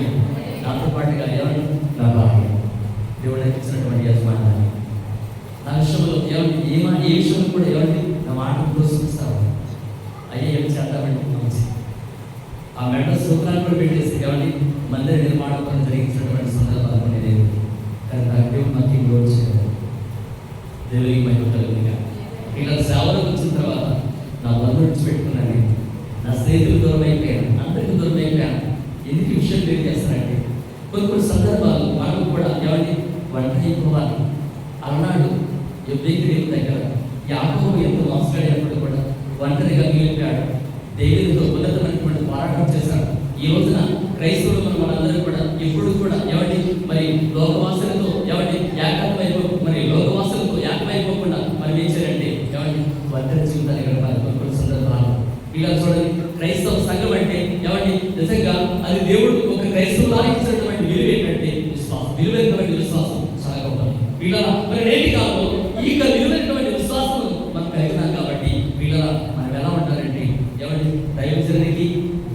నాతో పాటుగా ఎవరు నా భార్య దేవుడు నాకు ఇచ్చినటువంటి యజమానాన్ని నా విషయంలో ఎవరిని ఏ విషయంలో కూడా ఎవరిని నా మాటను ప్రోత్సహిస్తావు. అయ్యే ఏం చేద్దామంటే మంచి ఆ మెడ సూత్రాన్ని కూడా పెట్టేసి ఎవరిని మందిర నిర్మాణం పని జరిగించినటువంటి సందర్భాలు కొన్ని దేవుడు. కానీ నాకు దేవుడు నాకు ఇంకోటి చేయలేదు. దేవుడికి మహిమ కలుగుగా ఇలా సేవలకు వచ్చిన తర్వాత నా బంధువులు విడిచిపెట్టుకున్నాను. నా స్నేహితులు దూరం అయిపోయాను, అందరికీ దూరం అయిపోయాను. ఎందుకు ఈ విషయం తెలియజేస్తానంటే, కొన్ని సందర్భాలు మనం కూడా ఎవరిని వంట అయిపోవాలి. అన్నాడు ఎబ్రేయుల దగ్గర యాకోబు ఎంతో మోసగాడైనప్పుడు కూడా ఒంటరిగా మిగిలిపోయాడు. దేవునితో ఉన్నతమైనటువంటి పోరాటం చేశాడు. ఈ రోజున క్రైస్తవులు మనందరూ కూడా ఎప్పుడు కూడా ఎవరిని మరి లోకవాసులతో ఎవరిని లోకవాసులతో ఏకమైపోకుండా మనం ఏం చేయాలంటే ఎవరిని ఒంటరి జీవితాన్ని గడపాలి. కొన్ని సందర్భాలు ఇలా చూడండి, క్రైస్తవ సంఘం అంటే ఎవరిని నిజంగా అది దేవుడు ఒక క్రైస్తవులా ఇచ్చినటువంటి విలువ ఏంటంటే విశ్వాసం. విలువైనటువంటి విశ్వాసం చాలా గొప్పది. వీళ్ళ మరి నేటి కాలంలో ఈ విలువైనటువంటి విశ్వాసం మనం కలిగినాం కాబట్టి వీళ్ళ మనం ఎలా ఉంటారంటే ఎవరిని దైవజనునికి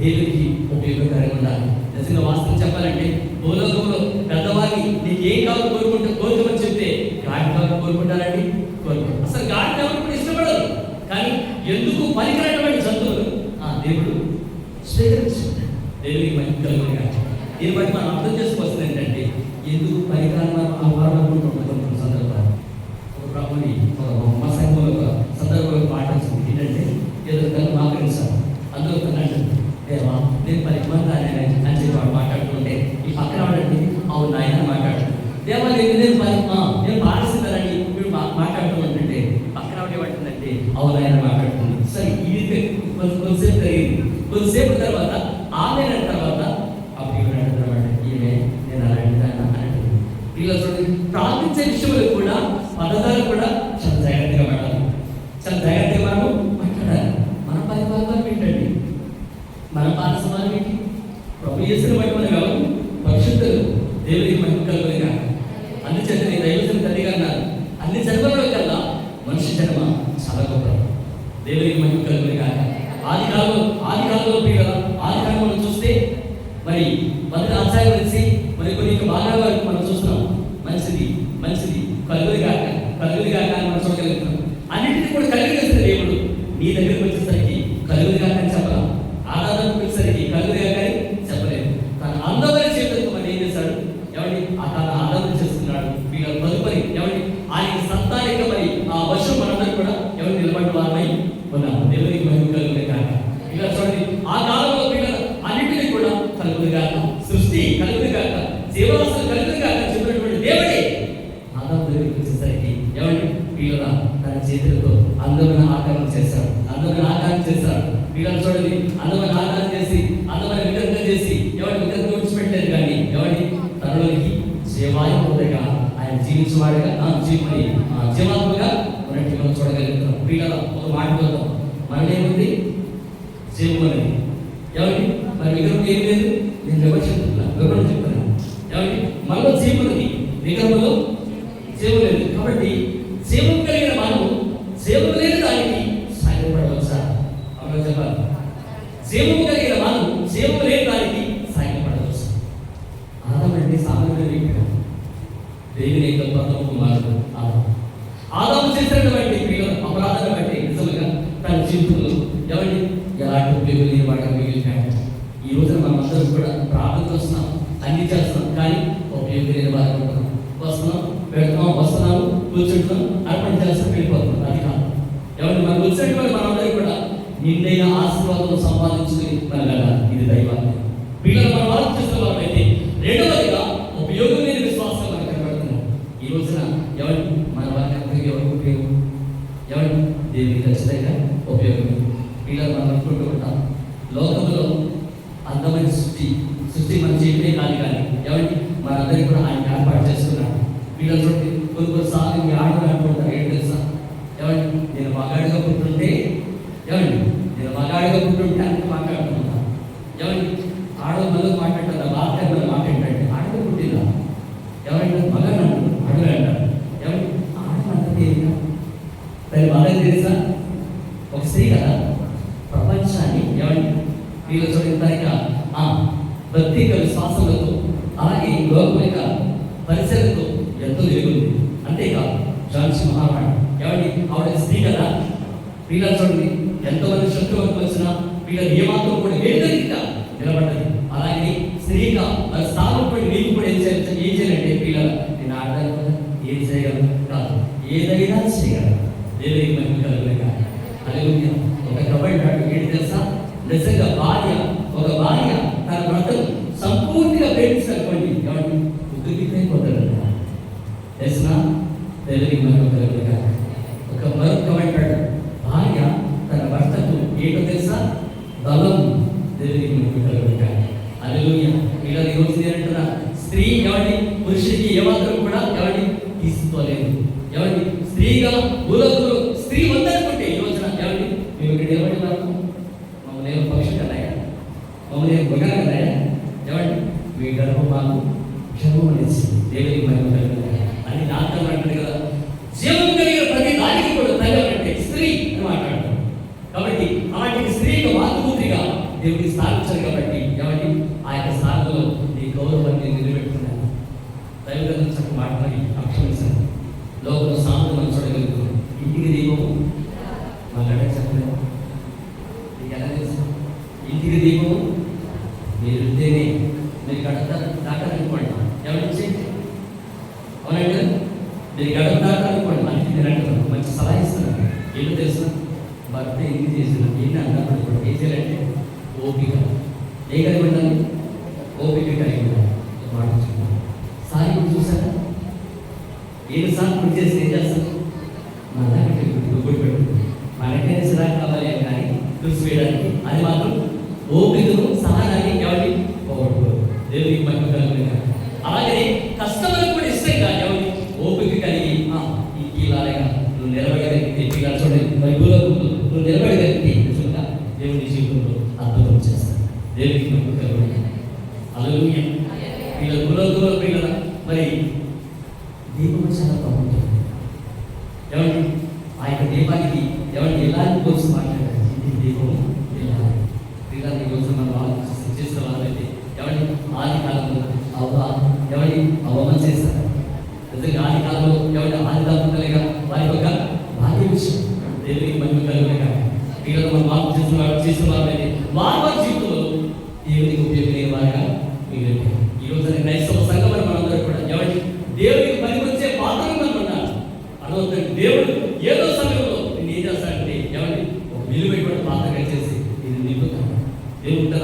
దేవునికి ఉపయోగకరంగా ఉండాలి. నిజంగా వాస్తవం చెప్పాలంటే భూలోకంలో పెద్దవారికి నీకు ఏం కావాలి కోరుకోమని చెప్తే గాడి కావాలి కోరుకుంటారండి, కోరుకుంటారు. అసలు గాడి ఎవరు కూడా ఇష్టపడరు. కానీ ఎందుకు పనికిరానటువంటి జంతువులు దేవుడు స్వీకరించుకుంటాడు. దేవునికి మహిమ కలుగుగా దీన్ని బట్టి మనం అర్థం చేసుకోవాల్సింది ఏంటంటే, ఎందుకు పనికిరాని అనుకుంటున్న సందర్భాలు ప్రభుని మా సంఘంలో ఒక సందర్భంలో పాట వచ్చింది. ఏంటంటే ఏదో తను మాట్లాడించాను. అందులో తనంటే దేవా నేను 10 మంది అని చెప్పి వాడు మాట్లాడుతుంటే ఈ పక్కన వాడండి అవును ఆయన మాట్లాడుతున్నాడు. దేవా నేను పాటిస్తానని వీడు మాట్లాడుతూ ఉంటుంటే పక్కన వాడు ఏమంటుందంటే అవును ఆయన మాట్లాడుతుంది. సరే ఇది కొంతసేపు జరిగింది. కొద్దిసేపు తర్వాత ఆమె తర్వాత అప్పుడు ఏమంటారు ఈమె నేను అలాంటి అన్నట్టు. ఇలా చూడండి, ప్రార్థించే విషయంలో కూడా పదార్థాలు కూడా చాలా జాగ్రత్తగా మాట్లాడాలి. చాలా జాగ్రత్తగా మనము మాట్లాడాలి. మన పరిపాలన ఏంటండి, మన పాఠశాల ఏంటి, ప్రభు యేసుని బట్టి మనం ఎవరు పరిశుద్ధులు. దేవుడికి మహిమ కలుగుగా అందుచేత నేను దైవజన తల్లిగా అన్నారు. అన్ని జన్మలలో కల్లా మనిషి జన్మ చాలా గొప్ప. దేవుడికి మహిమ కలుగుగా ఆది కాలంలో చూస్తే మరి మొదటి ఆచార్య గురించి మరి కొన్ని బాగా వరకు మనం చూస్తున్నాం. మంచిది కలుగుగా అని మనం చూడగలుగుతున్నాం. అన్నింటినీ కూడా కలిగిన దేవుడు నీ దగ్గరికి వచ్చేసరికి కలుగుగా అని చెప్పాలి. ఆరాధనకు వచ్చేసరికి కలుగుగా కానీ చెప్పలేదు. తన అందమైన చేతులతో మనం ఏం చేశాడు, ఎవరిని తన ఆరాధన చేస్తున్నాడు. వీళ్ళ తదుపరి ఎవరిని ఆయన సంతానిక మరి ఆ వర్షం మనందరూ కూడా ఎవరు నిలబడిన వారమై ఉన్నాము. దేవునికి మహిమ కలుగుగా. ఇలా చూడండి, ఆ కాలంలో వీళ్ళ అన్నింటినీ కూడా కలుగుగా, సృష్టి కలుగుగా, జీవరాశులు కలుగుగా చెప్పినటువంటి దేవుడే ఆదాము దగ్గరికి వచ్చేసరికి ఎవరిని వీళ్ళ తన చేతులతో అందమైన ఆకారం చేశాడు. వీళ్ళని చూడండి, అందమైన ఆకారం చేసి అందమైన విధంగా చేసి ఎవరి విధంగా విడిచిపెట్టలేదు. కానీ ఎవరిని తనలోకి జీవాయుగా ఆయన జీవించేవాడుగా జీవాత్మగా ఉన్నట్టు మనం చూడగలుగుతున్నాం. వీళ్ళ ఒక మాట పోతాం, మనం ఏముంది జీవం అనేది ఎవరికి మరి విగ్రహం ఏం లేదు. నేను వివరణ చెప్తున్నాను ఎవరికి మనలో జీవం ఉంది, విగ్రహంలో జీవం లేదు. కాబట్టి జీవం కలిగిన మనము జీవం లేని దానికి సాయపడవచ్చా? అవునా చెప్పాలి. జీవము కలిగిన మనం జీవము లేని దానికి సాయపడవచ్చు. ఆదాము అంటే సామాన్య వ్యక్తి కాదు. దేవుని యొక్క ప్రథమ కుమారుడు ఆదాము చేసినటువంటి అపరాధాన్ని బట్టి నిజంగా తన జీవితంలో ఎవరి ఎలాంటి ఉపయోగం లేని వాటికి మిగిలిపోయాడు. ఈ రోజున మనం అందరం కూడా ప్రార్థన చేస్తున్నాం, అన్ని చేస్తున్నాం, కానీ ఉపయోగం లేని వారికి ఉంటున్నాం. వస్తున్నాము కూర్చుంటున్నాం, అర్పణ చేస్తాం, వెళ్ళిపోతున్నాం. అది కాదు. ఎవరిని మనం వచ్చినటువంటి మనందరికీ కూడా నిండైన ఆశీర్వాదం సంపాదించుకుని మనగల ఇది దైవాన్ని పిల్లలు మనం ఆలోచిస్తున్న వాళ్ళైతే రెండవదిగా ఉపయోగం లేని విశ్వాసం మనకు కనబడుతున్నాం. ఈ రోజున ఎవరి మన వారికి ఎవరికి ఉపయోగం, ఎవరి దేవునికి ఖచ్చితంగా ఉపయోగం. పిల్లలు మనం అనుకుంటూ ఉంటాం లోకంలో అందమైన సృష్టి మన జీవితే కాదు, కానీ ఎవరికి మనందరికీ కూడా ఆయన ఏర్పాటు చేస్తున్నాడు. పిల్లలు కొన్నిసార్లు మీ ఆడలు అనుకుంటారు, ఏంటి తెలుసా, ఎవరి నేను మగాడిగా పుట్టుంటే అని మాట్లాడుతున్నాను. ఎవరి ఆడలు మళ్ళీ మాట్లాడతారు, బాధ మళ్ళీ మాట్లాడంటే ఆడలు పుట్టిందా, ఎవరైనా మగని అంటారు, ఆడలు అంటారు. ఎవరి ఆడమంటే దాని మగని తెలుసా, ఒక స్త్రీ కదా ప్రపంచాన్ని ఎవరి వీళ్ళు చూడటానిక ప్రత్యేక విశ్వాసంతో అలాగే లోకం యొక్క పరిసరతో ఎంతో వెలుగుంది. అంతేకాదు జాన్సీ మహారాణి ఎవరి ఆవిడ స్త్రీ కదా, వీళ్ళని చూడండి ఎంతమంది శత్రువులకు వచ్చినా వీళ్ళ ఏమాత్రం కూడా వేదరిగా నిలబడ్డది. అలాగే స్త్రీగా మరి స్థానం పడి నీకు కూడా ఏం చేయాలంటే పిల్లలు నేను ఆడదాను కదా, ఏం చేయగలను కాదు, ఏదైనా చేయగలను. దేవుడికి మహిమ కలుగునుగాక. హల్లెలూయా. ఒక కబడ్డీ ఆట ఏంటి తెలుసా, నిజంగా ఒక భార్య తన భర్తను సంపూర్తిగా ప్రేమించినటువంటి కాబట్టి ఉద్రిక్తైపోతాడు తెలిసిన. దేవుడికి మహిమ కలుగునుగాక. ఒక మరొక కబడ్డీ భార్య తన భర్తకు ఏంటో తెలుసా, బలం. దేవుడికి మహిమ కలుగునుగాక. హల్లెలూయా. ఇలా ఈరోజు ఏంటంటున్నా, స్త్రీ ఎవరి పురుషుడికి ఏమాత్రం కూడా ఎవరిని తీసుకోలేదు. ఎవరిని స్త్రీగా భూలోకంలో స్త్రీ ఉందనుకుంటే ఈ రోజున ఎవరిని మేము ఇక్కడ ఏమంటున్నాము, మమ్మల్ని ఏమో పక్షి కన్నాయా, మమ్మల్ని ఏమో మగ కన్నాయా, ఎవరిని మీ గర్భం మాకు క్షమం అనేసి. దేవుడికి మహిమ కలుగునుగాక అని నాటకం అంటారు కదా. జీవం కలిగిన ప్రతి దానికి కూడా తల్లి అంటే స్త్రీ అని మాట్లాడతాం. కాబట్టి అలాంటి స్త్రీకి మాతృమూర్తిగా దేవుడిని స్థాపించారు. కాబట్టి ఎవరి ఆ యొక్క స్థానంలో నీ గౌరవాన్ని నిలబెట్టుకున్నాను. దైవగతం చక్క మాట్లాడి అక్షమించాను. లోకంలో సాంతం మనం చూడగలుగుతున్నాం. ఇంటికి దీపము మా గడ చెప్పలేదు, నీకు ఎలా తెలుసు? ఇంటికి దీపము మీరు ఉంటేనే మీరు దాటాలనుకోండి. ఎవరి అవునండి, మీరు గడప దాటాలనుకోండి. మనకి తినట్టు మంచి సలహా ఇస్తున్నాను. ఏంటో తెలుసు, భర్త ఎన్ని చేసిన ఎన్ని అన్నప్పుడు ఏం చేయాలంటే ఓపిక. ఏ కలిగి ఉండాలి? ఓపిక కలిగి ఉండాలి. మాట సారి చూసారా, ఏడు సార్లు చేసి ఏం చేస్తాను, మనకి గుడి పెట్టుకుంది. మనకైనా సిరా కావాలి కానీ తులసి వేయడానికి అది మాత్రం ఓపికను సహనాన్ని ఎవరి పోగొట్టుకోరు. దేవుడికి మహిమ కలుగునుగాక. అలాగే కష్టమని కూడా ఇస్తే కానీ ఎవరి ఓపిక కలిగి ఇలాగా నువ్వు నిలబడగలిగితే పిల్లలు చూడండి బైబుల్లో నువ్వు నిలబడగలిగితే నిజంగా దేవుడి జీవితంలో అద్భుతం చేస్తాను. దేవుడికి మహిమ కలుగునుగాక. హల్లెలూయా. పిల్లలు పిల్లల మరి దీపం చాలా బాగుంటుంది. ఎవరి ఆ యొక్క దీపానికి ఎవరికి ఎలాంటి కోసం మాట్లాడారు, ఇంటికి దీపము వెళ్ళాలి. పిల్లలు కోసం మనం చేసిన వాళ్ళైతే ఎవరి ఆది కాలంలో ఎవరి అవమానం చేస్తారు. నిజంగా ఆది కాలంలో ఎవరి ఆది దంపతులుగా వారి యొక్క భాగ్య విషయం. దేవుడికి మహిమ కలుగునుగాక. పిల్లలు మనం చేసిన వాళ్ళైతే వారి జీవితంలో దేవుడికి ఉపయోగపడే వారిగా మిగిలిపోయారు. ఈ రోజు క్రైస్తవ సంఘం మనందరూ కూడా ఎవరి దేవుడికి పనికొచ్చే పాత్రలు మనం ఉన్నారు. అనవద్దు దేవుడు ఏదో సమయంలో నేను ఏం చేస్తానంటే ఎవరిని ఒక విలువైనటువంటి పాత్రగా చేసి ఇది నింపుతాను. దేవుడు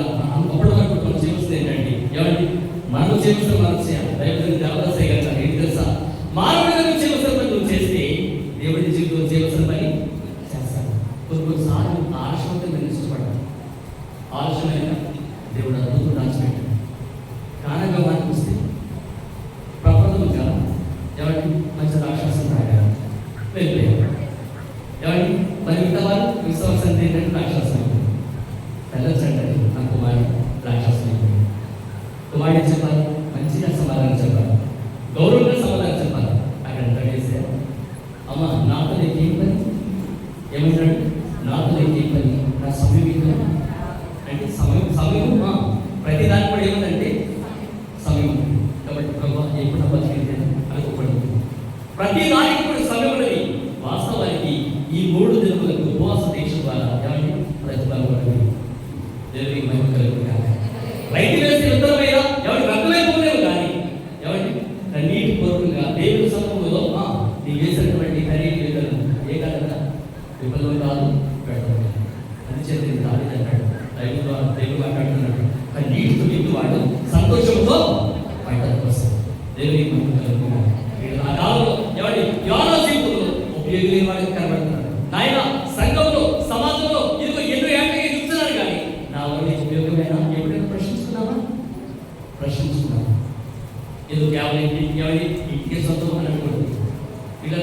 అప్పటి వరకు మనం చేయవలసింది ఏంటంటే ఎవరిని మనం చేయవలసిన మనం చేయాలి. దైవజనుడు దేవదాస్ చేయగలుగుతాను. ఏంటి తెలుసా, మానవుడిగా నువ్వు చేయవలసిన పని నువ్వు చేస్తే దేవుడి జీవితంలో చేయవలసిన పని చేస్తాను. కొన్నిసార్లు ఆలస్యంతో నేను ఇష్టపడ్డాను. ఆలస్యమైన దేవుడు అద్భుతం దాచిపెట్టాడు. కారణంగా వారికి వస్తే ప్రపంచంగా ఎవరికి మంచి రాక్షసం రాగారు వెళ్ళిపోయారు. ఎవరికి మరి మిగతా వారు విశ్వాసం ఏంటంటే రాక్షసం వెళ్ళొచ్చండి. నా కుమారుడు రాక్షసం అయిపోయింది. కుమారుడు చెప్పాలి, మంచిగా సమాధానం చెప్పాలి, గౌరవంగా సమాధానం చెప్పాలి. అక్కడ తగ్గేస్తే అమ్మ నాతో నీకేం పని, ఏమంటాడు, నాతో నీకేం పని, నా సమీపంగా దేవునికి మహిమ కలుగును గాక. రైతు వేస్తే ఉత్తరమైన ఎవరి రక్తమైపోలేవు కానీ ఎవరి నీటి పూర్వకంగా దేవుని సమూహంలో నీ వేసినటువంటి ఖరీదు విధులను ఏ కాదు విఫలం కాదు పెట్టడం. అది చేతి దాడి అంటాడు రైతు ద్వారా దేవుడు మాట్లాడుతున్నాడు. కానీ నీటితో నిండు వాడు సంతోషంతో పంటకు వస్తాడు. దేవునికి మహిమ కలుగును గాక. ఆ కాలంలో ఎవరి యోనాసీపులు ఉపయోగలేని వాడికి కనబడుతున్నాడు. నాయన సంఘంలో సమాజంలో ఇదిగో ఎన్నో ఏళ్ళకి చూస్తున్నాను కానీ నా వల్ల ఉపయోగమైన ఎప్పుడైనా ప్రశ్నించుకున్నాను. ఏదో కేవలం ఇంటికి సొంతం అని అనుకోండి. ఇలా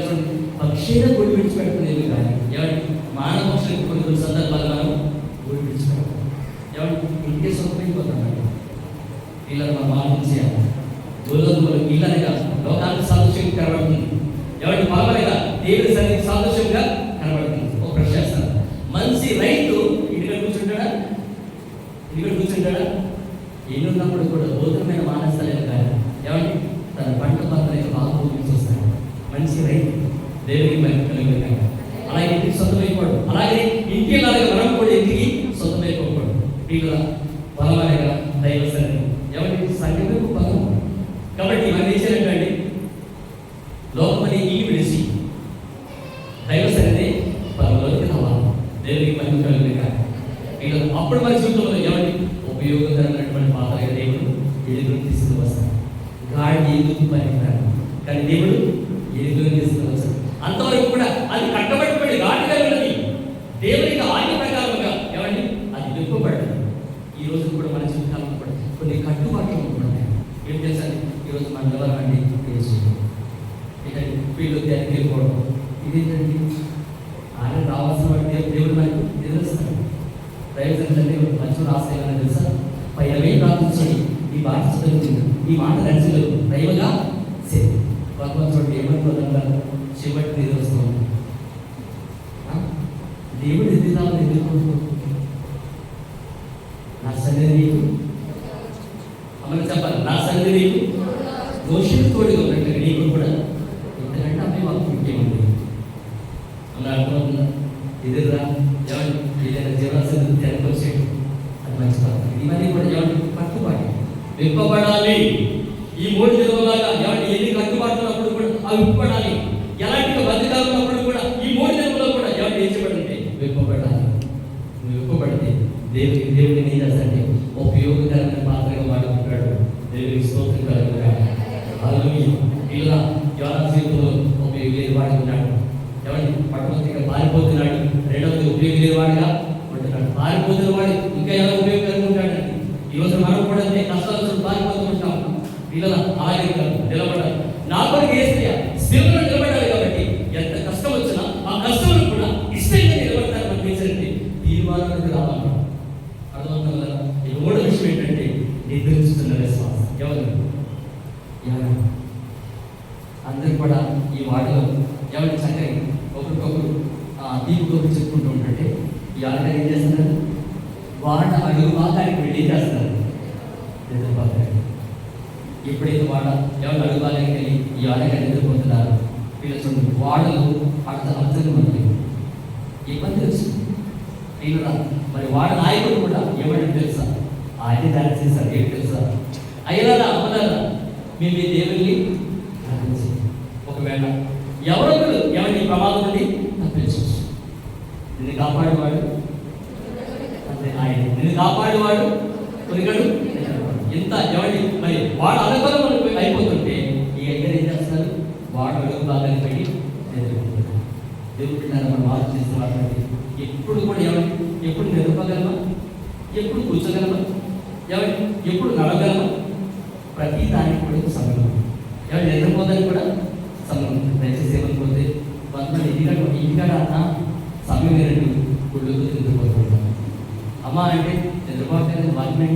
పక్షిగా గుడి విడిచిపెట్టుకునేది కానీ ఎవరి మానవ పక్షులకు కొన్ని సందర్భాలు మనం గుడి విడిచిపెడతాం. ఎవరి ఇంటికి సొంతం అయిపోతాం. ఇలా మనం ఆలోచించాలి. ఇల్లనగా లోకానికి సాదృశ్యం కనబడుతుంది. ఎవరి పాలనగా దేవుని సన్నిధికి సాదృశ్యంగా కనబడుతుంది. ఒక ప్రశ్న చేస్తాను. మంచి రైతు ఇంటికి కూర్చుంటాడా? ఎన్ని ఉన్నప్పుడు కూడా భౌతికమైన మానస్థలేదు కానీ ఎవరి తన పంట పంటలకు బాగా చూస్తాడు. మంచి రైతు దేవునికి మహిమ కలుగును గాక. అలాగే ఇంటికి సొంతమైపోడు. అలాగే ఇంటికి అలాగే మనం కూడా ఇంటికి సొంతమైపోకూడదు. వీళ్ళ బలమనగా దైవ సన్నిధి ఎవరికి సంఘమే బలం. కాబట్టి ఇవన్నీ చేయాలండి. లోకమని ఇల్లు విడిచి దైవ సన్నిధి పరలోకి రావాలి. దేవునికి మహిమ కలుగును గాక. వీళ్ళు అప్పుడు మన జీవితంలో ఎవరి ఉపయోగకరమైనటువంటి పాత్రగా దేవుడు ఎదుగుని తీసుకుని వస్తాడు. గాడి ఎదుగు పనికిరాడు కానీ దేవుడు ఎదుగుని తీసుకుని వస్తాడు. అంతవరకు కూడా అది కట్టబెట్టబడి గాడిగా ఉన్నది. దేవునికి ఆజ్ఞ ప్రకారంగా ఎవరిని అది విప్పబడ్డది. ఈ రోజు కూడా మన జీవితాల్లో కూడా కొన్ని కట్టుబాట్లు ఉంటున్నాయి. ఏం చేశాను ఈరోజు మన ఎవరండి వీళ్ళు వెళ్ళిపోవడం ఇదేంటండి ఆయన రావాల్సిన వాటి దేవుడు మనకు ఎదురుస్తాడు. దైవజనులంటే మంచి రాస్తాయని తెలుసా? పైనవే ప్రార్థించండి ఈ మాట చదువుతుంది ఈ మాట రచనలు దైవగా సేపు భగవంతుడు చూడండి ఏమనుకోదంగా చివరి నిధి వస్తుంది. దేవుడు ఎదుగుతామని ఎదుర్కొంటూ నా సన్నిధి నీకు అమ్మని చెప్పాలి. నా సన్నిధి నీకు దోషులు తోడుగా ఉన్నట్టు నీకు కూడా ఇంతకంటే అమ్మే మాకు ఇంకేముంది అన్న అర్థమవుతుందా? ఎదురురా ఎవరి ఏదైనా జీవనాశం తెరకొచ్చేది అది మంచి పద్ధతి. ఇవన్నీ కూడా ఎవరి కట్టుబాటు విప్పబడాలి. ఈ 3 దినములాగా ఎవరి ఎన్ని కట్టుబాటున్నప్పుడు కూడా అవి విప్పబడాలి. ఎలాంటి బతికాలు ఉన్నప్పుడు కూడా ఈ 3 దినములో కూడా ఎవరు ఏం చేయబడింది విప్పబడాలి. విప్పబడితే దేవుడిని ఏం చేస్తాడంటే ఉపయోగకరమైన పాత్రగా వాడుకుంటాడు. దేవుడికి స్తోత్రం కలుగును గాక. హల్లెలూయా. ఇలా యోనా జీవితంలో ఉపయోగలేని వాడుకున్నాడు. ఎవరి పట్టణంగా పారిపోతున్నాడు. రెండవది ఉపయోగలేని వాడుగా ఉంటున్నాడు. పారిపోతున్న వాడు ఇంకా ఎలా ఉపయోగకరంగా ఉంటాడండి. ఈరోజు మనం కూడా కష్టాలు పారిపోతూ ఉంటాం. పిల్లల అలాగే నిలబడాలి. నా కొరకు ఏసయ్య శిలువలో నిలబడాలి. కాబట్టి ఎంత కష్టం వచ్చినా ఆ కష్టంలో కూడా ఇష్టంగా నిలబడతాను అనిపించండి. తీర్మానానికి రావాలి. అర్థమవుతుంది కదా? ఈ 3వ విషయం ఏంటంటే నిర్దేశిస్తున్న విశ్వాసం. ఎవరు అందరూ కూడా ఈ వాటిలో ఎవరి చక్కగా ఒకరికొకరు దీపుకొకరు చెప్పుకుంటూ ఉంటుంటే ఈ ఆటగా ఏం చేస్తున్నారు? వాడ అడుగు భాగానికి వెళ్ళి చేస్తున్నారు. ఎప్పుడైతే వాడ ఎవరు అడుగు భాగానికి వెళ్ళి ఈ ఆటగా ఎదుర్కొంటున్నారు వీళ్ళు చూడండి వాడలు అర్థం మనకి ఇబ్బంది వచ్చింది. వీళ్ళు మరి వాడ నాయకుడు కూడా ఎవరికి తెలుసా? ఆయన దాన్ని చేశారు. ఏంటి తెలుసా? అయ్యలారా అమ్మలారా మీ దేవుల్ని ఒకవేళ ఎవరొకరు ఎవరిని ప్రమాదం నుండి తప్పించవచ్చు. నిన్ను కాపాడేవాడు అంటే ఆయన. నిన్ను కాపాడేవాడు కొనిగడు ఎంత ఎవరి మరి వాడు అనుకూలం అయిపోతుంటే ఈ దగ్గర ఏం చేస్తారు? వాడు అడుగు బాగానే పెట్టి ఎదుర్కొంటున్నారు. ఎదుర్కొంటున్నారు. మనం ఆలోచిస్తూ మాట్లాడి ఎప్పుడు కూడా ఎవరి ఎప్పుడు నిలపగలమా? ఎప్పుడు కూర్చోగలమా? ఎవరి ఎప్పుడు నడగలమా? ప్రతి దానికి కూడా సమయం. ఎవరు నిద్రపోదానికి కూడా సమయం. దయచేసి ఏమనుకోతే కొంతమంది ఇంటికాడ సమయం లేనట్టు గుళ్ళకు నిద్రపోతుంటారు. అమ్మ అంటే నిద్రపోతే వాక్యం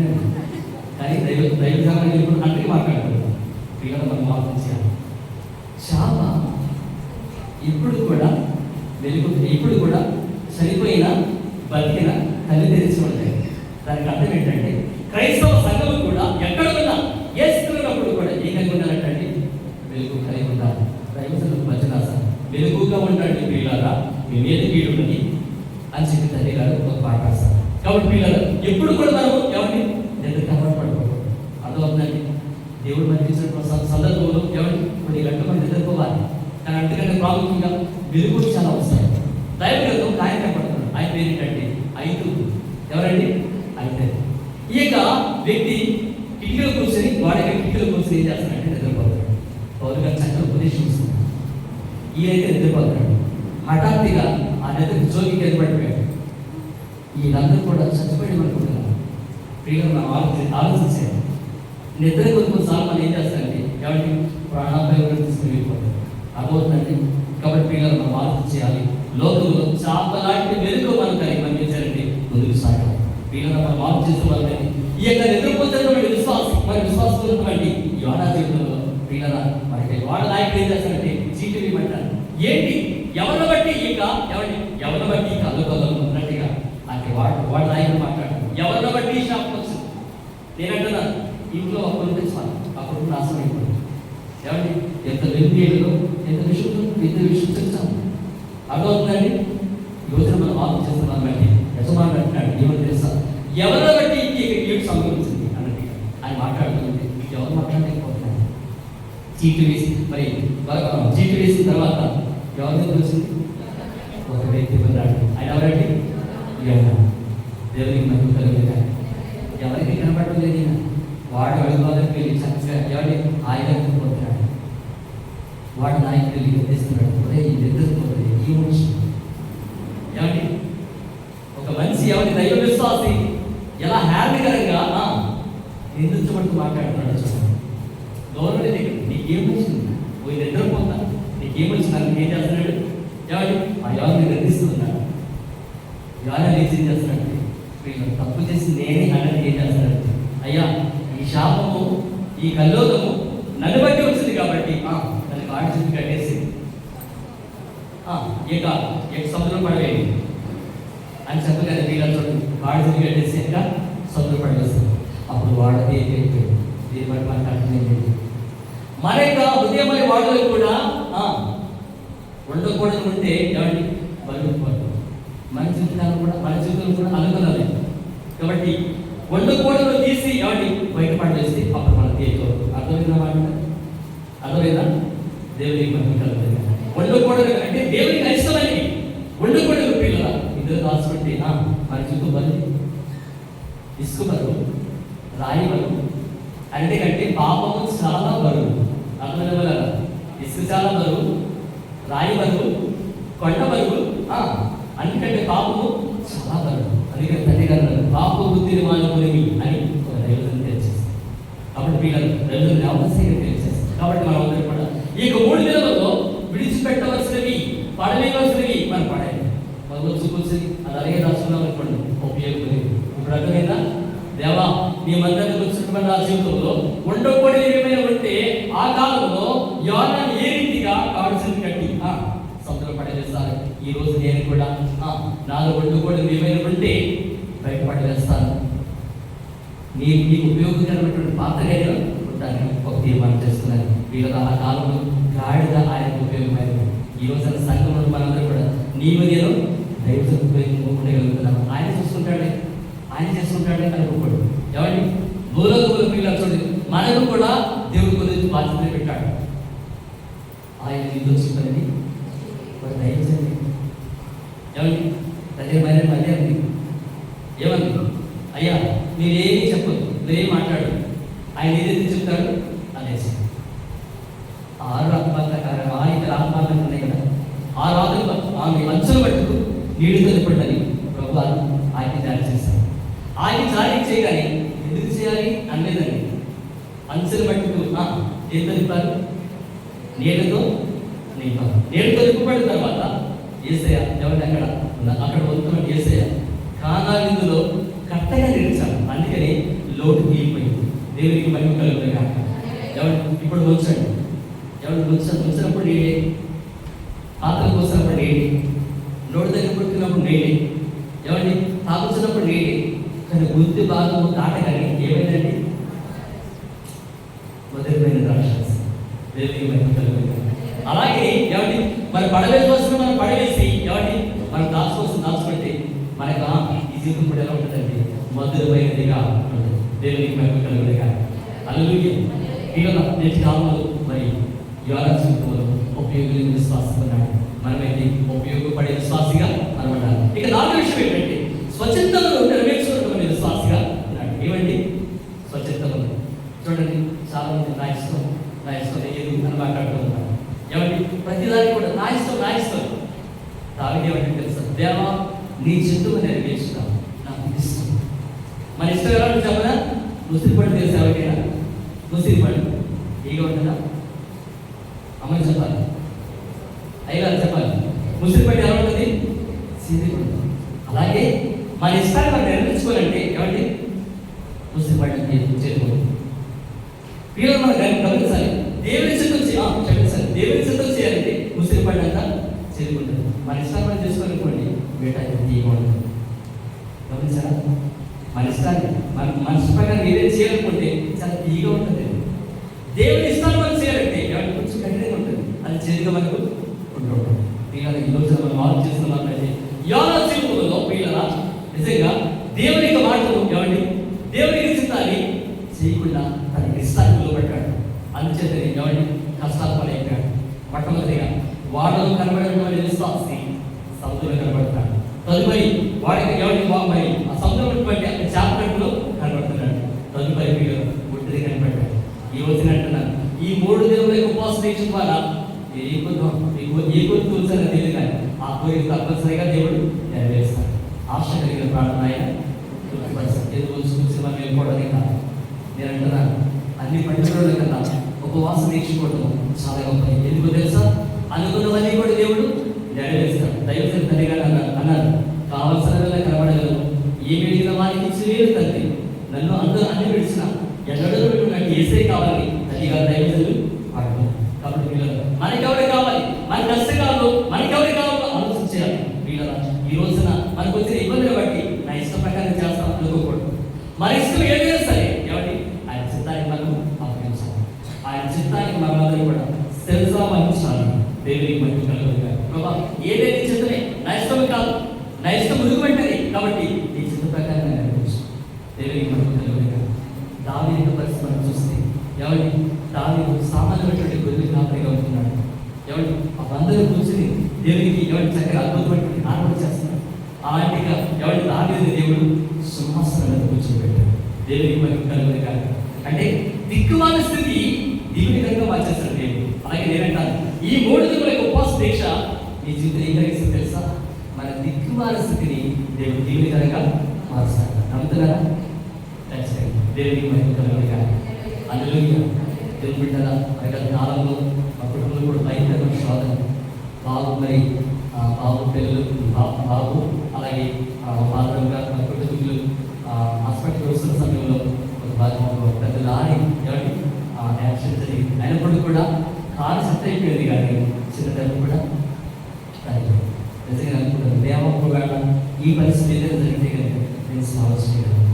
కానీ దైవజాన్ని ఇప్పుడు అంటే మాట్లాడుకుంటాం. పిల్లలు మనం ఆలోచించాలి. చాప ఇప్పుడు కూడా వెలుగు ఇప్పుడు కూడా చనిపోయిన బతికిన కళ్ళు తెరిచి ఉంటాయి. దానికి అర్థం ఏంటంటే క్రైస్తవ సంఘం కూడా ఎక్కడ ఉన్నా ఏసుకున్నప్పుడు కూడా ఏకంగా ఉండాలంటే వెలుగు కలిగి ఉండాలి. దైవజనులకు భజన వెలుగుగా ఉండండి పిల్లలారా మీ మీద కీడున్నది అని చెప్పి తల్లి గారు ఒక పాట రాస్తారు. కాబట్టి పిల్లలు ఎప్పుడు కూడా మనం ఎవరిని నిద్ర కనబడి పడుకోవాలి. అర్థమవుతుందండి. దేవుడు మనకి ఇచ్చిన సందర్భంలో ఎవరిని కొన్ని గంటలు మనం నిద్రపోవాలి. కానీ అంతకంటే ప్రాముఖ్యంగా వెలుగు చాలా అవసరం. దైవగ్రంథం ఆయన కనపడుతున్నాడు. ఆయన పేరు ఏంటంటే ఐదు. ఎవరండి? అయితే ఈ యొక్క వ్యక్తి కిటికీలో కూర్చొని వాడికి కిటికీలో కూర్చొని ఏం చేస్తాడంటే నిద్రపోతాడు. పౌరు గారు చక్కగా ఉపదేశం ఇస్తున్నాడు. ఈయనైతే నిద్రపోతాడు. హఠాత్తుగా ఆ నిద్రకు జోకి ఏర్పడిపోయాడు. వీళ్ళందరూ కూడా చచ్చిపోయి అనుకుంటున్నారు. ప్రియులు మనం ఆలోచించారు. నిద్ర కొన్నిసార్లు మనం ఏం చేస్తారంటే ఎవరికి ప్రాణాపాయం తీసుకుని వెళ్ళిపోతాం. అర్థమవుతుందండి. కాబట్టి ప్రియులు మనం ఆలోచించాలి. లోకంలో చాపలాంటి వెలుగు మనకు మనం ఏం చేయాలంటే ముందుకు సాగాలి. ప్రియులు మనం ఆలోచించే వాళ్ళని ఈ యొక్క నిద్రపోతున్నటువంటి విశ్వాసం మరి విశ్వాసం ఉన్నటువంటి యోనా జీవితంలో ప్రియుల మనకి వాడ నాయకుడు ఏం చేస్తారంటే చీటీ ఇవ్వమంటారు. ఏంటి ఎవరిని బట్టి ఇక ఎవరిని బట్టి కళ్ళకొల్లం ఉన్నట్టుగా అంటే వాడు నాయకుడు మాట్లాడు. ఎవరిని బట్టి శాపం వచ్చింది. నేనంటున్నాను ఇంట్లో అప్పుడు తెచ్చాను అప్పుడు నాశనం అయిపోయింది. ఏమండి ఎంత వెలుగులో ఎంత విషయం తెచ్చాము. అర్థమవుతుందండి. ఈ రోజున మనం ఆలోచిస్తున్నాం బట్టి యజమాని అంటున్నాడు ఏమని తెలుసా ఎవరిని బట్టి ఏడు సంభవించింది అన్నది ఆయన మాట్లాడుతుంది. ఎవరు మాట్లాడలేకపోతున్నాడు. చీటీ వేసి మరి చీటీ వేసిన తర్వాత ఎవరిని తెలిసింది ఒక వ్యక్తి పొందాడు. ఆయన ఎవరండి? దేవునికి మహిమ కలుగుతుంది. ఎవరికి కనపడటం లేదు. వాడు అడుగులోకి వెళ్ళి చక్కగా ఎవరి ఆయుధం పోతున్నాడు. వాడు నాయకుడు వెళ్ళి ఎత్తేస్తున్నాడు. అదే ఈ నిద్రపోతుంది ఈ మనిషి ఏమండి ఒక మనిషి ఎవరి దైవ విశ్వాసి ఎలా హ్యాపీకరంగా నిందించబడుతూ మాట్లాడుతున్నాడు. చూడండి గవర్నమెంట్ దగ్గర నీకేం వచ్చింది పోయి నిద్రపోతా నీకేం వచ్చింది ఏం చేస్తున్నాడు? ఎవరి ఆ ఎవరిని నిందిస్తున్నాడు. ఎవరైనా లేచి ఏం చేస్తున్నాడు? తప్పు చేసి నేనే అన్నది ఏం చేస్తున్నాడు? అయ్యా ఈ శాపము ఈ కల్లోకము నన్ను బట్టి వచ్చింది కాబట్టి దాన్ని కాడి చుట్టూ కట్టేసి ఇక సముద్రం పడవేయండి అని చెప్పగలరు. వీళ్ళ చూడండి కాడి చుట్టూ కట్టేసి ఇంకా సముద్రం పడవేస్తుంది. అప్పుడు వాడది అయిపోయింది. దీని బట్టి మనకు అర్థమైంది. మన యొక్క హృదయమై వాడలో కూడా ఉండకూడదు ఉంటే ఏమండి బలుగుపోతాం. మన జీవితాలు కూడా అనుకున్నది కాబట్టి వండకూడదు తీసి ఏమండి బయటపడేసి అప్పుడు మన తీయకూడదు. అర్థమైందా మాట? అర్థమైందా? దేవునికి మహిమ కలుగుతుంది. వండకూడదు అంటే దేవునికి ఇష్టమని వండకూడదు. పిల్లల ఇద్దరు దాచుకుంటే మన జీవితం బలి ఇసుక బరువు రాయి బరువు అంటే కంటే పాపము చాలా బరువు. అర్థమైన వల్ల ఇసుక చాలా బరువు, రాయి బరువు, కొండ బరువు, అందుకంటే పాపము చాలా బరువు. అందుకని తండ్రి గారు పాప బుద్ధిని మానుకునేవి అని ఒక దైవజనం తెలియజేస్తారు. కాబట్టి పిల్లలు దైవజనం అవసరంగా తెలియజేస్తారు. కాబట్టి మనం అందరూ కూడా ఈ 3 దినాలలో విడిచిపెట్టవలసినవి పడలేవలసినవి మనం పడాలి. మనం చూసి అది అలాగే రాసుకున్నాం అనుకోండి ఉపయోగపడేది. ఇప్పుడు అర్థమైందా? దేవా నీ మందిరాన్ని కూర్చుంటున్న నా జీవితంలో ఉండకూడదు ఏమైనా ఉంటే ఆ కాలంలో యోనా ఏ రీతిగా కావాల్సింది కట్టి సముద్రం పడవేస్తారు. ఈ రోజు నేను కూడా నాలో వండుకోవడం ఏమైనా ఉంటే బయటపడవేస్తాను. నీకు ఉపయోగకరమైనటువంటి పాత్రగా ఉంటాను ఒక తీర్మానం చేస్తున్నాను. వీళ్ళ ఆ కాలంలో గాడిగా ఆయనకు ఉపయోగమైనది. ఈ రోజున సంఘంలో మనందరూ కూడా నీవు నేను దైవం ఉండగలుగుతున్నాము. ఆయన చూసుకుంటాడే అనుకోకూడదు. ఎవరి భూలోకముల పిల్లలు చూడండి మనకు కూడా దేవుడి గురించి బాధ్యత పెట్టాడు. ఆయన నిధులు చూడండి వాడు దయచేయండి. ఏమండి దగ్గర మధ్య ఏమంది? అయ్యా మీరేమి చెప్పదు, మీరేం మాట్లాడు. ఆయన ఏదైతే చెప్తాడు అనేసి 6 ఆత్మహత్యకారం 5 ఆత్మహత్యలు ఉన్నాయి కదా. 6 ఆత్మలు ఆమె అంచులు పట్టుకు నీటితో నింపడని ప్రభు ఆయన జారీ చేశారు. ఆయన జారీ చేయగానే ఎందుకు చేయాలి అనలేదండి. అంచులు పట్టుకు ఏదో నింపారు, నీళ్ళతో నింపారు. నీళ్ళతో నింపబడిన తర్వాత యేసయ్య ఎవరిని అక్కడ వస్తున్న యేసయ్య కానా విందులో కట్టగా నిలిచాడు. అందుకని లోటు తీరిపోయింది. దేవునికి మహిమ కలుగుతుంది కాక. ఎవరు ఇప్పుడు ఉంచండి, ఎవరు ఉంచినప్పుడు నేనే, పాత్రలు పోసినప్పుడు నేనే, నోటి దగ్గర పుట్టినప్పుడు నేనే, ఎవరిని తాగుతున్నప్పుడు నేనే. కానీ బుద్ధి భాగము దాటగానే ఏమైందండి? మొదలైన రాక్షసు. దేవునికి మహిమ కలుగుతుంది. అలాగే ఎవరి మన పడవేసి మనం పడవేసి ఎవరి మన దాచుకుంటే మనకు ఈ జీవితం కూడా ఎలా ఉంటుందండి? మధురమైనదిగా ఉంటుంది. దేవునికి మహిమ కలుగునుగా. హల్లెలూయా. కేవలం నేటి కాలంలో మరి యోనా జీవితంలో ఉపయోగమైన విశ్వాసం ఉన్నాడు. మనమైతే ఉపయోగపడే విశ్వాసిగా మనం ఉండాలి. ఇక నాలుగో విషయం ఏంటంటే స్వచ్ఛతను నెరవేర్చుకున్నటువంటి విశ్వాసిగా ఉన్నాడు. ఏమండి స్వచ్ఛతను? చూడండి, చాలా మంది నా ఇష్టం లేదు అని మాట్లాడుతూ ఉంటారు. ఏమండి ప్రతిదానికి కూడా నా ఇష్టం. దానికి ఏమంటే తెలుసా, దేవా నీ చిత్తము నెరవేర్చుతాం, నాకు ఇష్టం. మన ఇష్టం ఎలా ఉంటుంది చెప్పదా? ముసిరిపడి తెలుసు ఎవరికైనా? ముసిరిపడి ఏగా ఉంటుందా? అమ్మని చెప్పాలి, అయ్యగారు చెప్పాలి. ముసిరిపడి ఎలా ఉంటుంది? సీరియల్ ఉంటుంది. అలాగే మన ఇష్టాన్ని మనం నెరవేర్చుకోవాలంటే ఏమండి ముసిరిపడి చేరుకోవాలి. వీళ్ళు మనం గమనించాలి. దేవుని చిత్తం క్షమించాలి. దేవుని చిత్తం చేయాలంటే ముసిరిపడినాక చేరుకుంటుంది. మన ఇష్టాన్ని మనం చేసుకోవాలనుకోండి బేట తీయగా ఉంటుంది. గమనించారా? మన ఇష్టాన్ని మన మనసు ప్రకారం ఏదైనా చేయాలనుకుంటే చాలా తీయగా ఉంటుంది. దేవుని ఇష్టాన్ని మనం చేయాలంటే ఎవరికి కొంచెం కఠినంగా ఉంటుంది, అది చేతిగా మనకు ఉంటుంది. ఈ రోజు మనం ఆలోచిస్తున్నట్లయితే యోనా జీవితంలో పిల్లల నిజంగా దేవుని యొక్క మాటలు ఏమండి దేవుని చిత్తాన్ని చేయకుండా తనకి ఇష్టాన్ని నిలబెట్టాడు. అందుచేతని ఏమండి కష్టాలు పడైపోయాడు. మొట్టమొదటిగా వాడలో కనబడినటువంటి విశ్వాసి సముద్రంలో కనబడతాడు. తదుపరి వాడికి ఎవరికి మరి ఆ సముద్రం బట్టి చేప కట్టులో కనబడుతున్నాడు. తదుపరి వీళ్ళు ఒడ్డుది కనబడ్డాడు. ఈ రోజున అంటున్నాను, ఈ 3 దేవుల యొక్క ఉపవాస దీక్ష ద్వారా ఏ కొద్ది తూల్చాలని తెలియదు, కానీ ఆ కోరిక తప్పనిసరిగా దేవుడు నెరవేరుస్తాడు. ఆశ కలిగిన ప్రాణం ఆయన మనం వెళ్ళిపోవడానికి కాదు. నేను అంటున్నాను, అన్ని పండుగల కన్నా ఉపవాస దీక్షకోవడం చాలా గొప్ప. ఎందుకు తెలుసా? అనుకున్నవన్నీ కూడా దేవుడు నెరవేరుస్తాడు. దైవజన తల్లి గారు అన్నారు, కావలసిన కనబడగలరు, ఏమి అడిగిన వారికి ఇచ్చేది తండ్రి, నన్ను అందరూ అన్ని విడిచిన ఎన్నడూ నాకు ఏసే కావాలి తల్లి గారు దైవజనులు వాడు. కాబట్టి వీళ్ళ మనకెవరు కావాలి, మన కష్టకాలు మనకెవరు కావాలో ఆలోచించాలి. వీళ్ళ ఈ రోజున మనకు వచ్చిన ఇబ్బందిని బట్టి నా ఇష్ట ప్రకారం చేస్తాం అనుకోకూడదు. మన ఇష్టం ఏదైనా సరే ఏమండి ఆయన చిత్తానికి మనం అప్పగించాలి. ఆయన చిత్తానికి మనమందరూ కూడా తెలుసా వహించాలి. దేవునికి మహిమ కలుగునుగా. ప్రభా ఏదైతే చిత్తమే నా ఇష్టం కాదు, నా ఇష్టం ముందుకు వెంటనే, కాబట్టి ఈ చిత్త ప్రకారం నెరవేర్చు. దేవునికి మహిమ కలుగునుగా. దావీదు పరిస్థితి మనం చూస్తే ఎవరి దావీదు సామాన్యమైనటువంటి గొర్రెల కాపరిగా ఉంటున్నాడు. ఎవరి అందరూ కూర్చుని దేవునికి ఎవరి చక్కగా అద్భుతమైనటువంటి ఆరాధన చేస్తున్నాడు. అలాంటిగా ఎవరి దావీదు దేవుడు సింహాసనంలో కూర్చోబెట్టాడు. దేవునికి మహిమ కలుగునుగా. అంటే దిక్కుమాల స్థితి దీవునికరంగా మార్చేస్తాడు దేవుడు. అలాగే నేనంటాను, ఈ 3 దిగుల ఉపవాస దీక్ష మీ జీవితం ఏం కలిగిస్తుంది తెలుసా? మన దిక్కుమాల స్థితిని దేవుడు దీవునికరంగా మారుస్తాడు. నమ్ముతున్నారా? దేవునికి మహిమ కలుగునుగా. హల్లెలూయా. దేవుని బిడ్డలా మరి గత కాలంలో మా కుటుంబంలో కూడా భయంకరమైన శోధన. బాబు పిల్లలు బాబు అలాగే మాధవ్ గారు మా కుటుంబీకులు హాస్పిటల్కి వస్తున్న సమయంలో పెద్ద లారీ ఏమండి యాక్సిడెంట్ జరిగింది. అయినప్పటికీ కూడా కారు సెట్ అయిపోయింది, కానీ చిన్న తల్లి కూడా నిజంగా అనుకుంటాను, దేవప్పుడు ఈ పరిస్థితి ఏదైనా జరిగితే కనుక నేను ఆలోచించగలను.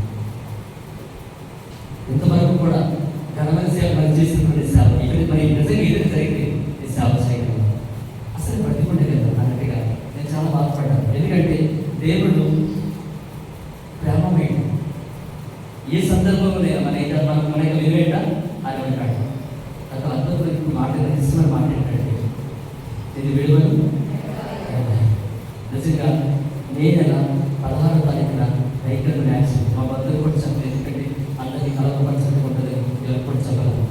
ఇంతవరకు కూడా ఘనమైన సేవ పనిచేసినటువంటి సేవ ఇక్కడ మరి నిజంగా ఏదైనా జరిగితే నేను సేవ చేయగలను. అసలు పట్టుకుంటే కదా అన్నట్టుగా నేను చాలా బాధపడ్డాను. ఎందుకంటే దేవుడు ప్రేమమేంటి, ఏ సందర్భంలో మన విలువేట ఆయన అంటాడు. నాకు అద్భుతమైన మాట, ఇష్టమైన మాట ఏంటంటే ఇది విలువను నిజంగా మే నెల 16వ తారీఖున రైతుల మ్యాచ్ మా బంధువులు కూడా చెప్పలేదు. ఎందుకంటే అందరికీ కలపపరచడం ఉంటుంది, ఇలా కూడా చెప్పగలరు.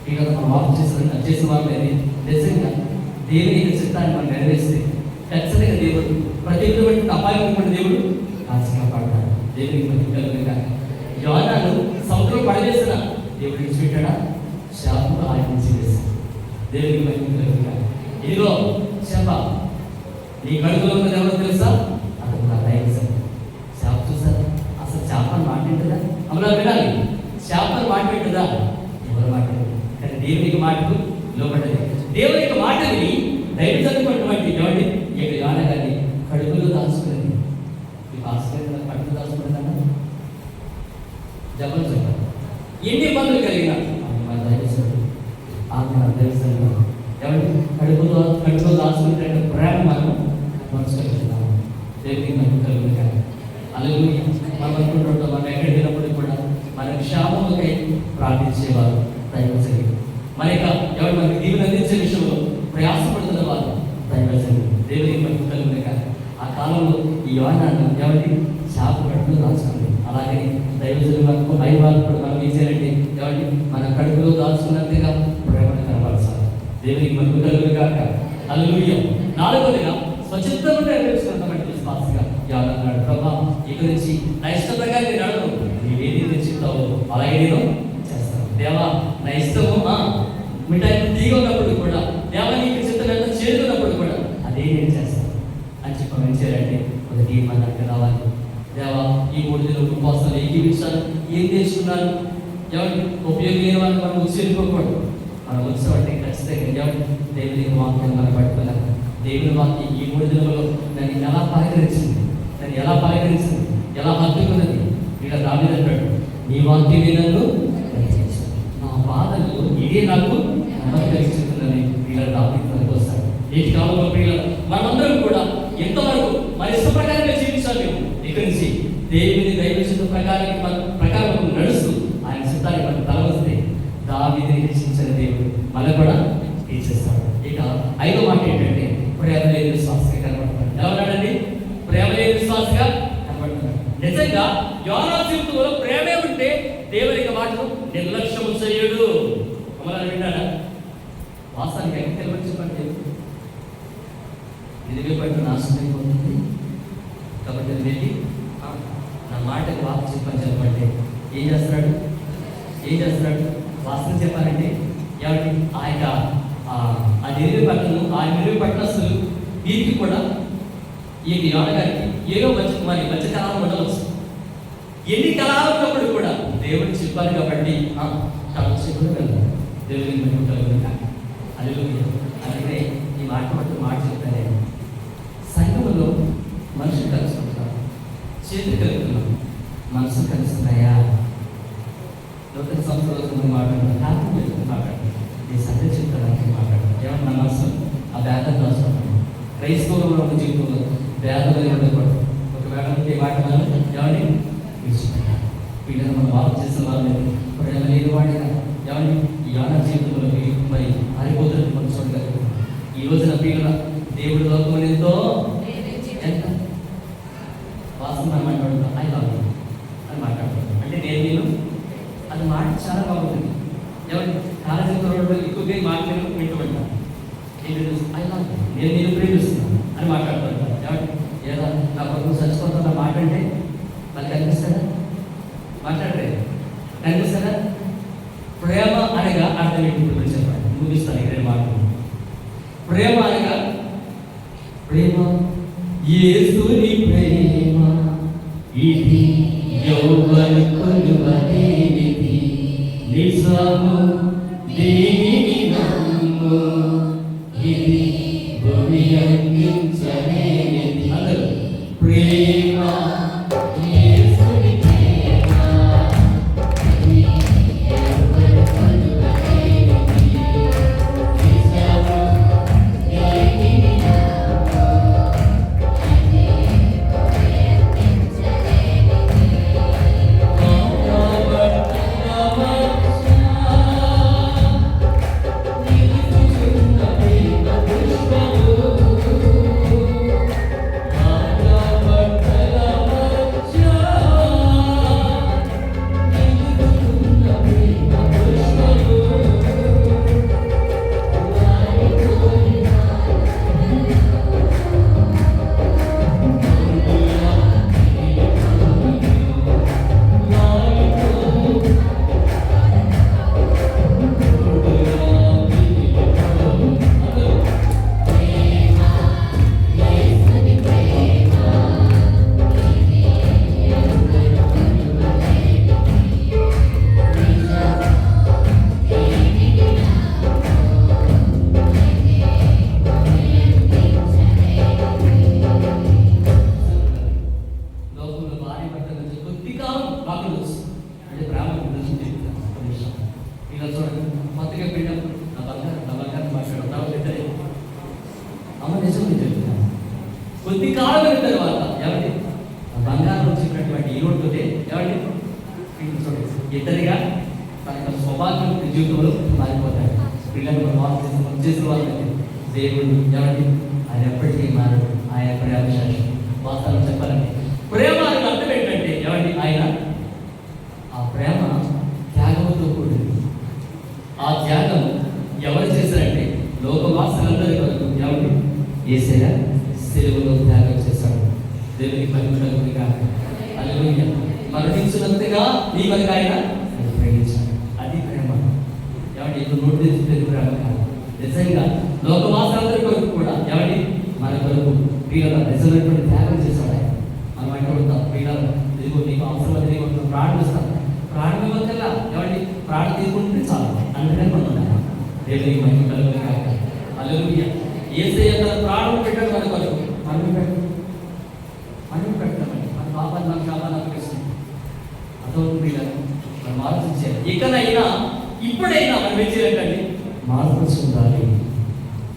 ఇక మనం ఆఫ్ చేసిన వాళ్ళు నిజంగా దేవుని చిత్తాన్ని మనం నెరవేరిస్తే ఖచ్చితంగా దేవుడు ప్రతి ఒక్కటి అపాయం కూడా దేవుడు కాచి కాపాడతాడు. దేవునికి మహిమ కలుగునుగా. యోనాను సముద్రం పడవేసిన దేవుడు ఇచ్చిపెట్టాడా? శాపంలో ఆయన నుంచి వేశాడు. దేవునికి మహిమ కలుగునుగా. ఇదిగో చేప నీ కడుపులో ఉన్నది ఎవరో తెలుసా? అతను నా దైవజనుడు. చేప చూసారు, అసలు చేపను మాట్లాడుతుందా? అమలా వినాలి, చేపను మాట్లాడుతుందా? ఎవరు మాట్లాడదు, కానీ దేవునికి మాటకు లోపడ్డది. దేవుని యొక్క మాట విని దైవజనుడైనటువంటి ఎవరి ఇక్కడ యోనా గారిని కడుపులో దాచుకున్నది. ఈ భాస్కర్ కడుపులో దాచుకున్నదన్నా జపం చెప్పాలి. ఎన్ని ఇబ్బందులు కలిగినా మన దైవజనుడు ఆత్మ దైవజనుడు ఎవరి కడుపులో దాచుకునే ప్రేమ మనం మనసుకుంటున్నాము. దేవునికి మహిమ కలుగునుగా. హల్లెలూయా. మనం అనుకుంటుంటాం ప్రార్థించేవారు దైవజనులు. మన యొక్క ఎవరు మనకి దీవెన అందించే విషయంలో ప్రయాసపడుతున్న వారు దైవజనులు. దేవుని మహిమ కలుగును గాక. ఆ కాలంలో ఈ యోహాను ఎవరి శాప కడుపులో దాచుకుంది. అలాగే దైవజనులు మనకు ఐవారు కూడా మనం ఏం చేయాలంటే ఎవరి మన కడుపులో దాచుకున్నట్టుగా ప్రేమను కనపరచాలి. దేవునికి మహిమ కలుగును గాక. హల్లెలూయా. నాలుగోదిగా స్వచ్ఛతను నెరవేర్చుకున్నటువంటి విశ్వాసగా యోహాను అన్నాడు, ప్రభా ఇక నుంచి నా ఇష్ట ప్రకారం నేను అడగను, నీవేది తెచ్చిస్తావో అలాగే నేను చేస్తాను. దేవా నా ఇష్టము మిఠాయి తీగ ఉన్నప్పుడు కూడా, దేవా నీకు చిత్తం ఎంత చేరుకున్నప్పుడు కూడా అదే నేను చేస్తాను అని చెప్పి ఏం చేయాలంటే ఒక తీర్మానానికి రావాలి. దేవా ఈ 3 దినాలు ఉపవాసాలు ఏకీవించాలి, ఏం నేర్చుకున్నాను, ఎవరికి ఉపయోగం లేని వాళ్ళు మనం ఉచ్చేరుకోకూడదు. మనం వచ్చామంటే ఖచ్చితంగా దేవుని వాక్యం మనం పట్టుకున్నాను. దేవుని వాక్యం ఈ 3 దినాలలో నన్ను ఎలా పలకరించింది, ఎలా హత్తుకున్నది. ఇలా దావీదు అంటాడు, నీ వాక్యమే నన్ను నా బాధలు ఇదే నాకు కలిగిస్తుందని ఇలా దావీదు వస్తాడు. నేటి కాలంలో పిల్లలు మనమందరం కూడా ఎంతవరకు మన ఇష్ట ప్రకారంగా జీవించాలి. మేము ఇక్కడి నుంచి దేవుని దైవ చిత్త ప్రకారం నడుస్తూ ఆయన చిత్తాన్ని మనకు తలవస్తే దావీదుని హెచ్చించిన దేవుడు మనకు కూడా హెచ్చిస్తాడు. ఇక 5వ మాట ఏంటంటే ప్రేమ లేని విశ్వాసంగా కనబడుతున్నాడు. ఎలా ఉన్నాడండి? ప్రేమ లేని విశ్వాసంగా కనబడుతున్నాడు. నిజంగా యోహాను జీవితంలో ప్రేమే ఉంటే దేవునికి మాటలు నిర్లక్ష్యము చేయడు. అమలాన్ని విన్నాడా? వాస్తవానికి ఎక్కడ తెలియని చెప్పండి, ఇది పట్టు నాశనం అయిపోతుంది కాబట్టి అది వెళ్ళి నా మాటకి వార్త చెప్పని చెప్పండి. ఏం చేస్తున్నాడు? వాస్తవం చెప్పాలంటే ఎవరికి ఆ నిలువ పట్టణస్తులు వీరికి కూడా ఈ యోహాను గారికి ఏదో మంచి కళాలు ఉండవచ్చు. ఎన్ని కళాలు ఉన్నప్పుడు కూడా దేవుడు చెప్పాలి కాబట్టి చెప్పడం కదా దేవుడికి మహిమ కలుగును గాక. హల్లెలూయా. అందుకే ఈ మాట చెప్తానే, సంఘములో మనుషులు కలుసుకుంటున్నారు, చేతులు కలుగుతున్నాం, మనసు కలుస్తున్నాయా? నూతన సంవత్సరాలు మాట్లాడుతున్నాం, ఈ సంగతి చెప్తానికి మాట్లాడతాం. ఏమన్నా మన మనసు ఆ భేదం రాసుకుంటాం. క్రైస్తవులంలో ఉన్న జీవితంలో భేదలు ఉండకూడదు. ఒకవేళ ఉంటే మాట మనం ఎవరిని విడిచిపెట్టాలి. వీళ్ళని మనం వారు చేసిన వాళ్ళు ప్రేమ లేని వాడిగా ఎవరిని ఈ యోహాను జీవితంలో మరి ఆరిపోతున్నట్టు మనం చూడగలుగుతాం. ఈ రోజున పిల్లల దేవుడు లోకం ఎంతో ఎంత వాసన మాట్లాడుతాం, ఐ లవ్ యు అని మాట్లాడుతాం. అంటే నేను అది మాట చాలా బాగుంటుంది. ఎవరి కాలేజీ రోడ్లో ఎక్కువగా మాట్లాడి వింటుంటాను, ఐ లవ్ యు, నేను ప్రేమిస్తున్నాను అని మాట్లాడుతుంటాను. ఎవరి ఏదో నా కొరకు చచ్చిపోతున్న మాట అంటే మళ్ళీ కనిపిస్తారా? కనిపిస్తారా? ప్రేమ అనగా అర్థం ఏంటి చెప్పండి, ముగిస్తాను ఇక్కడ మాటలు. ప్రేమ అనగా యేసుని ప్రేమ ఇది యెహోవాను కొలువలేనిది, నిజము దీనిని నమ్ము, ఇది భూమి అందించలేనిది. అందరూ ప్రేమ కొద్ది కాలం అయిన తర్వాత ఎవరి బంగారం వచ్చినటువంటి ఈ రోడ్డుతే ఎవరి ఇద్దరిగా తన యొక్క స్వభావం జీవితంలో మారిపోతాడు. పిల్లలు మనం చేసిన వాళ్ళకి దేవుడు ఎవరి ఆయన ఎప్పటికీ మారడు. ఆయన ప్రేమ శాశ్వతం. వాస్తవం చెప్పాలంటే ప్రేమ అని అర్థం ఏంటంటే ఎవరి ఆయన ఆ ప్రేమ త్యాగంతో కూడింది. ఆ త్యాగం ఎవరు చేశారంటే లోకవాసులందరి కొరకు ఎవరు యేసయ్య సిలువలో త్యాగం చేశాడు. దేవునికి మహిమ కాక హల్లెలూయా. మరణించినంతగా నీ వరకు ఆయన ప్రేమించాడు. అది ప్రేమ. ఏమంటే ఇప్పుడు నోటి తెచ్చి ప్రేమ కాదు, నిజంగా లోకవాసులందరి కొరకు కూడా ఏమండి మన కొరకు ప్రియుల నిజమైనటువంటి త్యాగం చేశాడు ఆయన. మనం అంటుంటాం ప్రియుల ఇదిగో నీకు అవసరమైతే నీకు ప్రార్థిస్తాం, ప్రాణం ఇవ్వకల్లా ఏమండి ప్రాణం తీసుకుంటే చాలు అందుకనే మనం ఉండాలి. దేవునికి మహిమ కలుగును కాక హల్లెలూయా. యేసయ్య తన ప్రాణం పెట్టాడు మన కొరకు. మనం పెట్టామండి మన పాపాన్ని మనం కాపాడాలని అనిపిస్తుంది. అదో ప్రియులను మనం ఆలోచించాలి. ఇకనైనా ఇప్పుడైనా మనం ఏం చేయాలంటే మార్పు చెందాలి.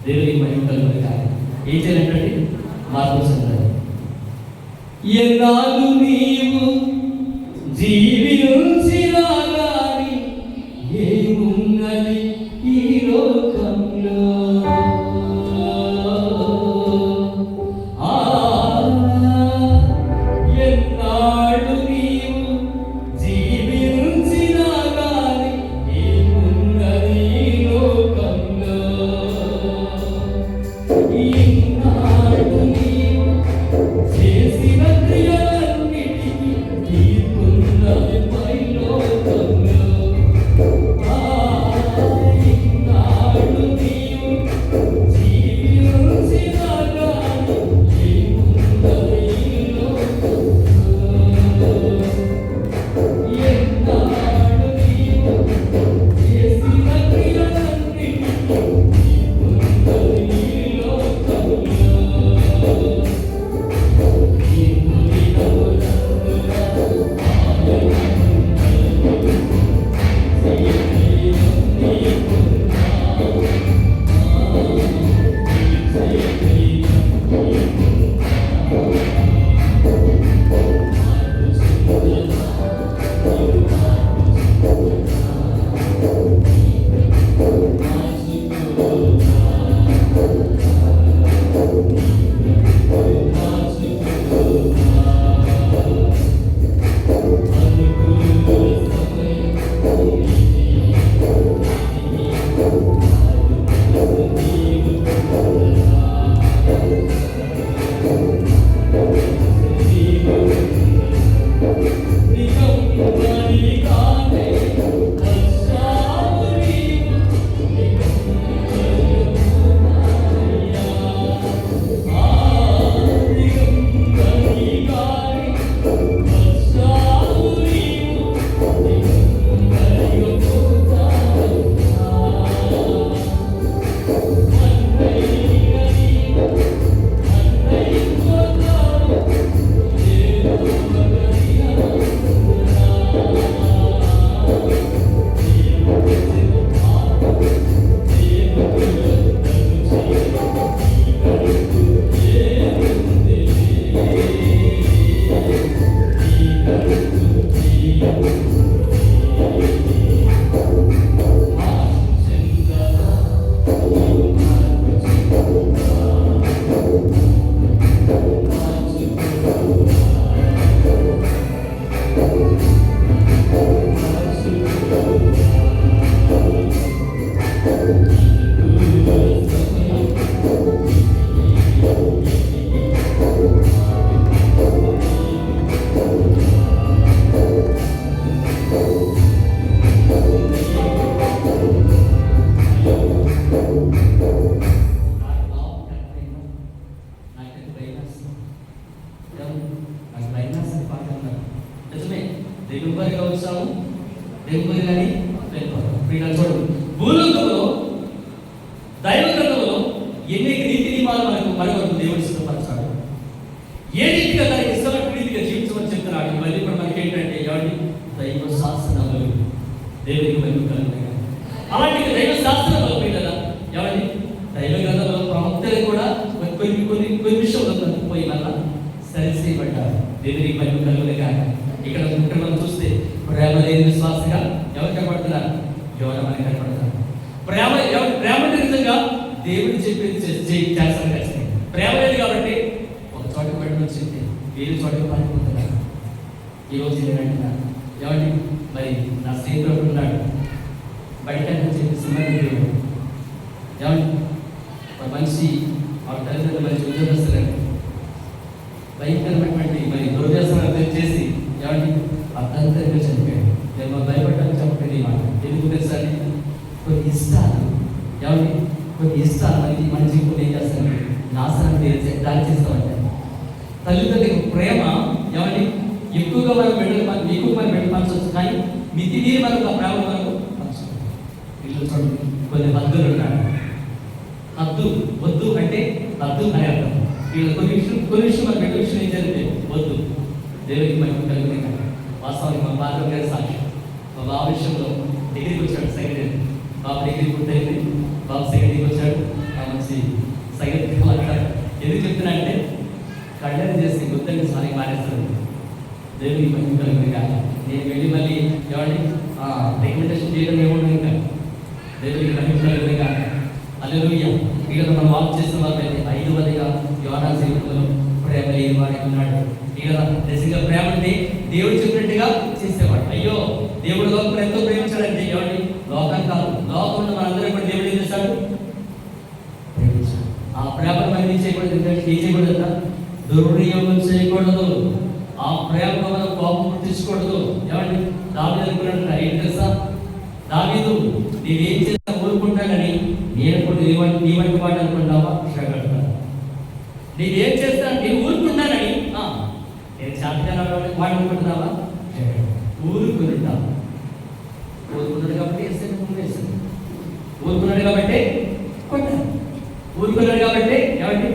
దేవునికి మహిమ కలుగును కాక. ఏం చేయాలంటే మార్పు చెందాలి. ఎన్నాళ్ళు నీవు జీవించినా గాని ఏమున్నది ఈ లోకంలో, ఎన్నాళ్ళు నీవు జీవించినా గాని ఏమున్నది ఈ లోకంలో, ఈనాడు నీవు చేసిన క్రియలన్నిటికీ తీర్పున్నది పరలోకంలో. ఈనాడు నీవు జీవించినా గాని ఏమున్నది ఈ లోకంలో, ఎన్నాడు నీవు చేసిన క్రియలన్నిటికీ తీర్పున్నది ఈ లోకంలో. డెలివరీగా వచ్చాము, డెలివరీ కానీ చూడండి భూలోకంలో దైవ గ్రంథంలో ఎన్ని నీతి నియమాలు మనకు దేవుడు సిద్ధపరచాడు. ఏ రీతిగా తనకి ఇష్టమైన రీతిగా జీవించమని చెప్తున్నాడు. ఇవన్నీ కూడా మనకి ఏంటంటే ఎవరి దైవ శాస్త్రములు దేవునికి మహిమ కలుగుతాయి. అలాంటి దైవ శాస్త్రములు కదా ఎవరి దైవ గ్రంథంలో ప్రవక్తలు కూడా కొన్ని విషయంలో పోయి వల్ల సరిచేయబడ్డారు. దేవునికి మహిమ కలుగుతాయి. ఇక్కడ మనం చూస్తే ప్రేమ లేని విశ్వాసగా ఎవరు కనబడుతున్నారు? మరి నా స్నేహితుడు ఉన్నాడు, బయటని చెప్పి సినిమాకి ఏమండి ఒక మనిషి ఆ తల్లిదండ్రులు మంచి ఉద్యోగస్తులండి, భయంకరమైనటువంటి మరి దుర్వ్యసనాలు చేసి ఏమండి అర్థంతరంగా చనిపోయాడు. నేను మా భయపడ్డాను చెప్పండి మాట ఎందుకు తెలుసా? కొన్ని ఇష్టాలు ఏమండి కొన్ని ఇష్టాలు మనకి మన జీవితంలో ఏం చేస్తాను నాశనం దారి చేస్తామంటే తల్లిదండ్రులకు ప్రేమ ఏమండి ఎక్కువగా మనం పంచవచ్చు, కానీ మితి నీరు మనకు ఆ ప్రేమ మనకు పంచవచ్చు. ఇల్లు చూడండి కొన్ని హద్దులు ఉన్నాయి. హద్దు వద్దు అంటే హద్దు అని అర్థం. వీళ్ళు కొన్ని విషయం మన బిడ్డ విషయం ఏం జరిగితే వద్దు దేవుడికి మనం కలిగిన వాస్తవానికి మా బాధ్యత గారి సాక్ష్యం. మా బాబు విషయంలో డిగ్రీకి వచ్చాడు, సెకండ్ ఇయర్ బాబు డిగ్రీ పూర్తయింది, బాబు సెకండ్ ఇయర్కి వచ్చాడు. ఆ మంచి సెకండ్ అంటారు. ఎందుకు చెప్తున్నా అంటే కళ్యాణం చేసి గుర్తండి సారీ మానేస్తాడు. దేవుడికి మంచి కలిగింది కాదు. నేను వెళ్ళి మళ్ళీ ఎవరిని రికమెండేషన్ చేయడం ఏముండదు, ఇంకా దేవుడికి మంచి కలిగింది కాదు. హల్లెలూయా. ఇక్కడ మనం వాక్ చేసిన వాళ్ళైతే 5వదిగా యోనా జీవితంలో ప్రేమ లేని వాడికి ఉన్నాడు. ఇక్కడ నిజంగా ప్రేమ అంటే దేవుడు చెప్పినట్టుగా చేసేవాడు. అయ్యో దేవుడు లోకం ఎంతో ప్రేమించాడంటే ఎవరిని లోకం కాదు, లోకంలో మనందరం కూడా దేవుడు ఏం చేస్తాడు ప్రేమించాడు. ఆ ప్రేమను మనం ఏం చేయకూడదు, ఏం చేయకూడదు, దుర్వినియోగం చేయకూడదు. ఆ ప్రేమలో మనం కోపం పుట్టించకూడదు. ఏమండి దావీదు అనుకున్నాడు, ఏం తెలుసా దావీదు నీవేం చేస్తా ఊరుకుంటానని నేను కూడా నీ వంటి వాడు అనుకుంటావా? నీవేం చేస్తాను నేను ఊరుకుంటానని నేను చేతగా వాడు అనుకుంటున్నావా? ఊరుకున్నాడు. ఊరుకున్నాడు కాబట్టి వేసాను, ఊరుకున్నాడు కాబట్టి కొట్టాను, ఊరుకున్నాడు కాబట్టి ఏమండి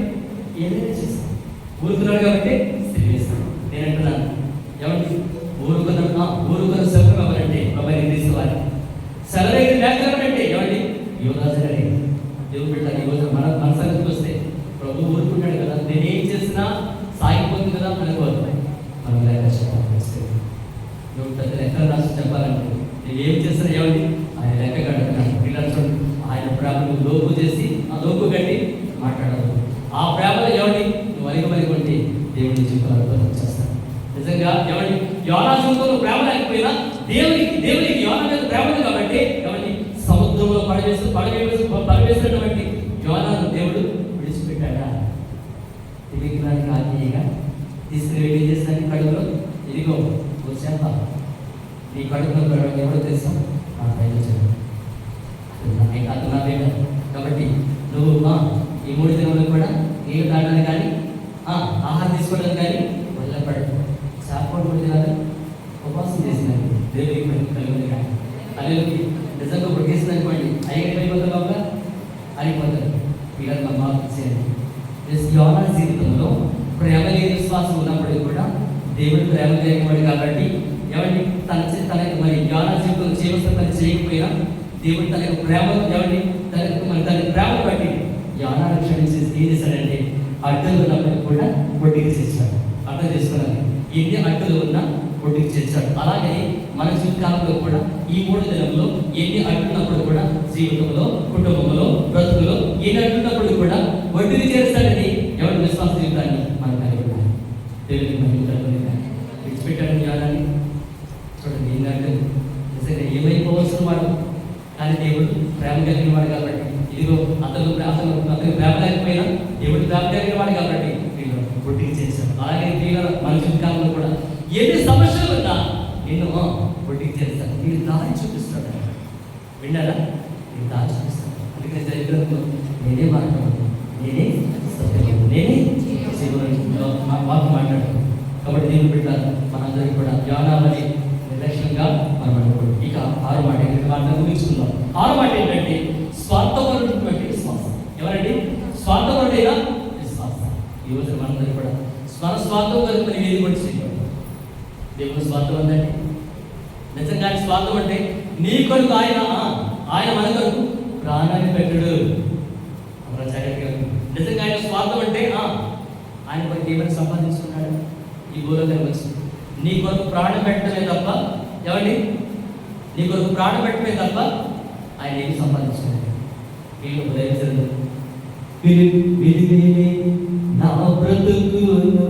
ఏదైనా చేస్తాను, ఊరుకున్నాడు కాబట్టి వేస్తాను. నేను అంటున్నాను ఏమండి ఊరుకున్న శబ్దం ఎవరంటే ప్రభావం తీసుకోవాలి. సెలవు లేకపోతే ఏమండి యువరాజు గారి దేవుడు పెట్టాలి. ఈరోజు మన సంగతికి వస్తే ప్రభు ఊరుకుంటాడు కదా, నేనేం చేసినా సాగిపోతుంది కదా అనుకోవాలి. మనం లేక నువ్వు పెద్ద లెక్కలు రాసి చెప్పాలంటే నేనేం చేసినా ఏమండి ఆయన లెక్క కడుతున్నాడు. పిల్లలు ఆయన ప్రేమను లోపు చేసి ఆ లోపు కట్టి మాట్లాడాలి. ఆ ప్రేమలో ఏమండి నువ్వు అలిగి ఉంటే దేవుడి జీవితాలు చేస్తాను. నిజంగా ఏమండి యోనా జీవితంలో ప్రేమ లేకపోయినా దేవునికి యోనా మీద ప్రేమ ఉంది కాబట్టి ఏమండి సముద్రంలో పడవేసినటువంటి యోనాను దేవుడు విడిచిపెట్టాడా? తెలియడానికి ఆత్మీయంగా తీసుకుని వెళ్ళి చేసిన కడుపులో ఇదిగో వచ్చేంత నీ కడుపులో ఎవరో తెలుసా? నా ప్రయోజనం నాదే కాదు. కాబట్టి నువ్వు ఈ 3 దినములు కూడా నీళ్ళు తాగడానికి కానీ ఆహారం తీసుకోవడానికి కానీ వెళ్ళపడు. చేపడు 3 దినాలు ఉపవాసం చేసినాను దేవుడికి కలిగింది కానీ అల్లెలకి నిజంగా ఇప్పుడు చేసిన అనుకోండి అయిపోతుంది బాబా అయిపోతారు. పిల్లలు మార్పు చేయండి. యోనా జీవితంలో ప్రేమ లేని విశ్వాసం ఉన్నప్పటికీ కూడా దేవుడు ప్రేమ లేనివాడు కాబట్టి ఎవరిని తన మరి యోనా జీవితంలో చేయవలసిన పని చేయకపోయినా దేవుడు తన యొక్క ప్రేమ ఎవరిని తన ప్రేమను బట్టి యోనాను క్షమించి ఏం చేశాడంటే అడ్డులు ఉన్నప్పటికీ కూడా ఒడ్డుకి చేశాడు. అర్థం చేసుకున్నాను, ఎన్ని అడ్డులు ఉన్నా ఒడ్డుకి చేశాడు. అలాగే మన జీవితకాలంలో కూడా ఈ 3 దినంలో ఎన్ని అడ్డున్నప్పుడు కూడా జీవితంలో కుటుంబంలో బ్రతుకులో ఎన్ని అడ్డున్నప్పుడు కూడా ఒడ్డుకి చేస్తాడని ఎవరి విశ్వాస జీవితాన్ని మనం కలిగి ఉన్నాం. దేవుడికి విడిచిపెట్టాడు జ్ఞానాన్ని. చూడండి ఎన్ని అడ్డులు నిజంగా ఏమైపోవలసిన వాడు, కానీ దేవుడు ప్రేమ కలిగిన వాడు కాబట్టి ఇదిగో అతను ప్రేమ లేకపోయినా దేవుడు ప్రేమ కలిగిన వాడు కాబట్టి వీళ్ళు ఒడ్డుకి చేశాడు. అలాగే వీళ్ళ మన జీవితకాలంలో కూడా ఎన్ని సమస్యలు ఉన్నా ఎన్నో ఒడ్డుకి చేస్తాను. నేను దారి చూపిస్తాడు. విన్నారా? నేను దారి చూపిస్తాను. అందుకని చరిత్రలో నేనే మాట్లాడను, నేనే సత్యం, నేనే జీవనంలో మాట్లాడతాను. కాబట్టి నేను బిడ్డాను మనందరికీ కూడా జ్ఞానాలని నిర్లక్ష్యంగా మనం అనుకోండి. ఇక 6వ మాట మాటలు ముగించుకుందాం. 6వ మాట ఏంటంటే స్వార్థపరుడైనటువంటి విశ్వాసం. ఎవరండి? స్వార్థపరుడైన విశ్వాసం. ఈరోజు మనందరికీ కూడా స్వార్థం వరకు మనం ఏది కూడా చేయకూడదు. దేవుడు స్వార్థం ఉందండి. నిజంగా స్వార్థం అంటే నీ కొరకు ఆయన మన కొరకు ప్రాణాన్ని పెట్టడు. నిజంగా ఆయన స్వార్థం అంటే ఆయన కొరకు ఏమైనా సంపాదించుకున్నాడు ఈ భూలోకానికి వచ్చి నీ కొరకు ప్రాణం పెట్టడమే తప్ప ఎవరిని నీ కొరకు ప్రాణం పెట్టడమే తప్ప ఆయన ఏమి సంపాదించుకున్నాడు. వీళ్ళు ఉదయించదు నా బ్రతుకును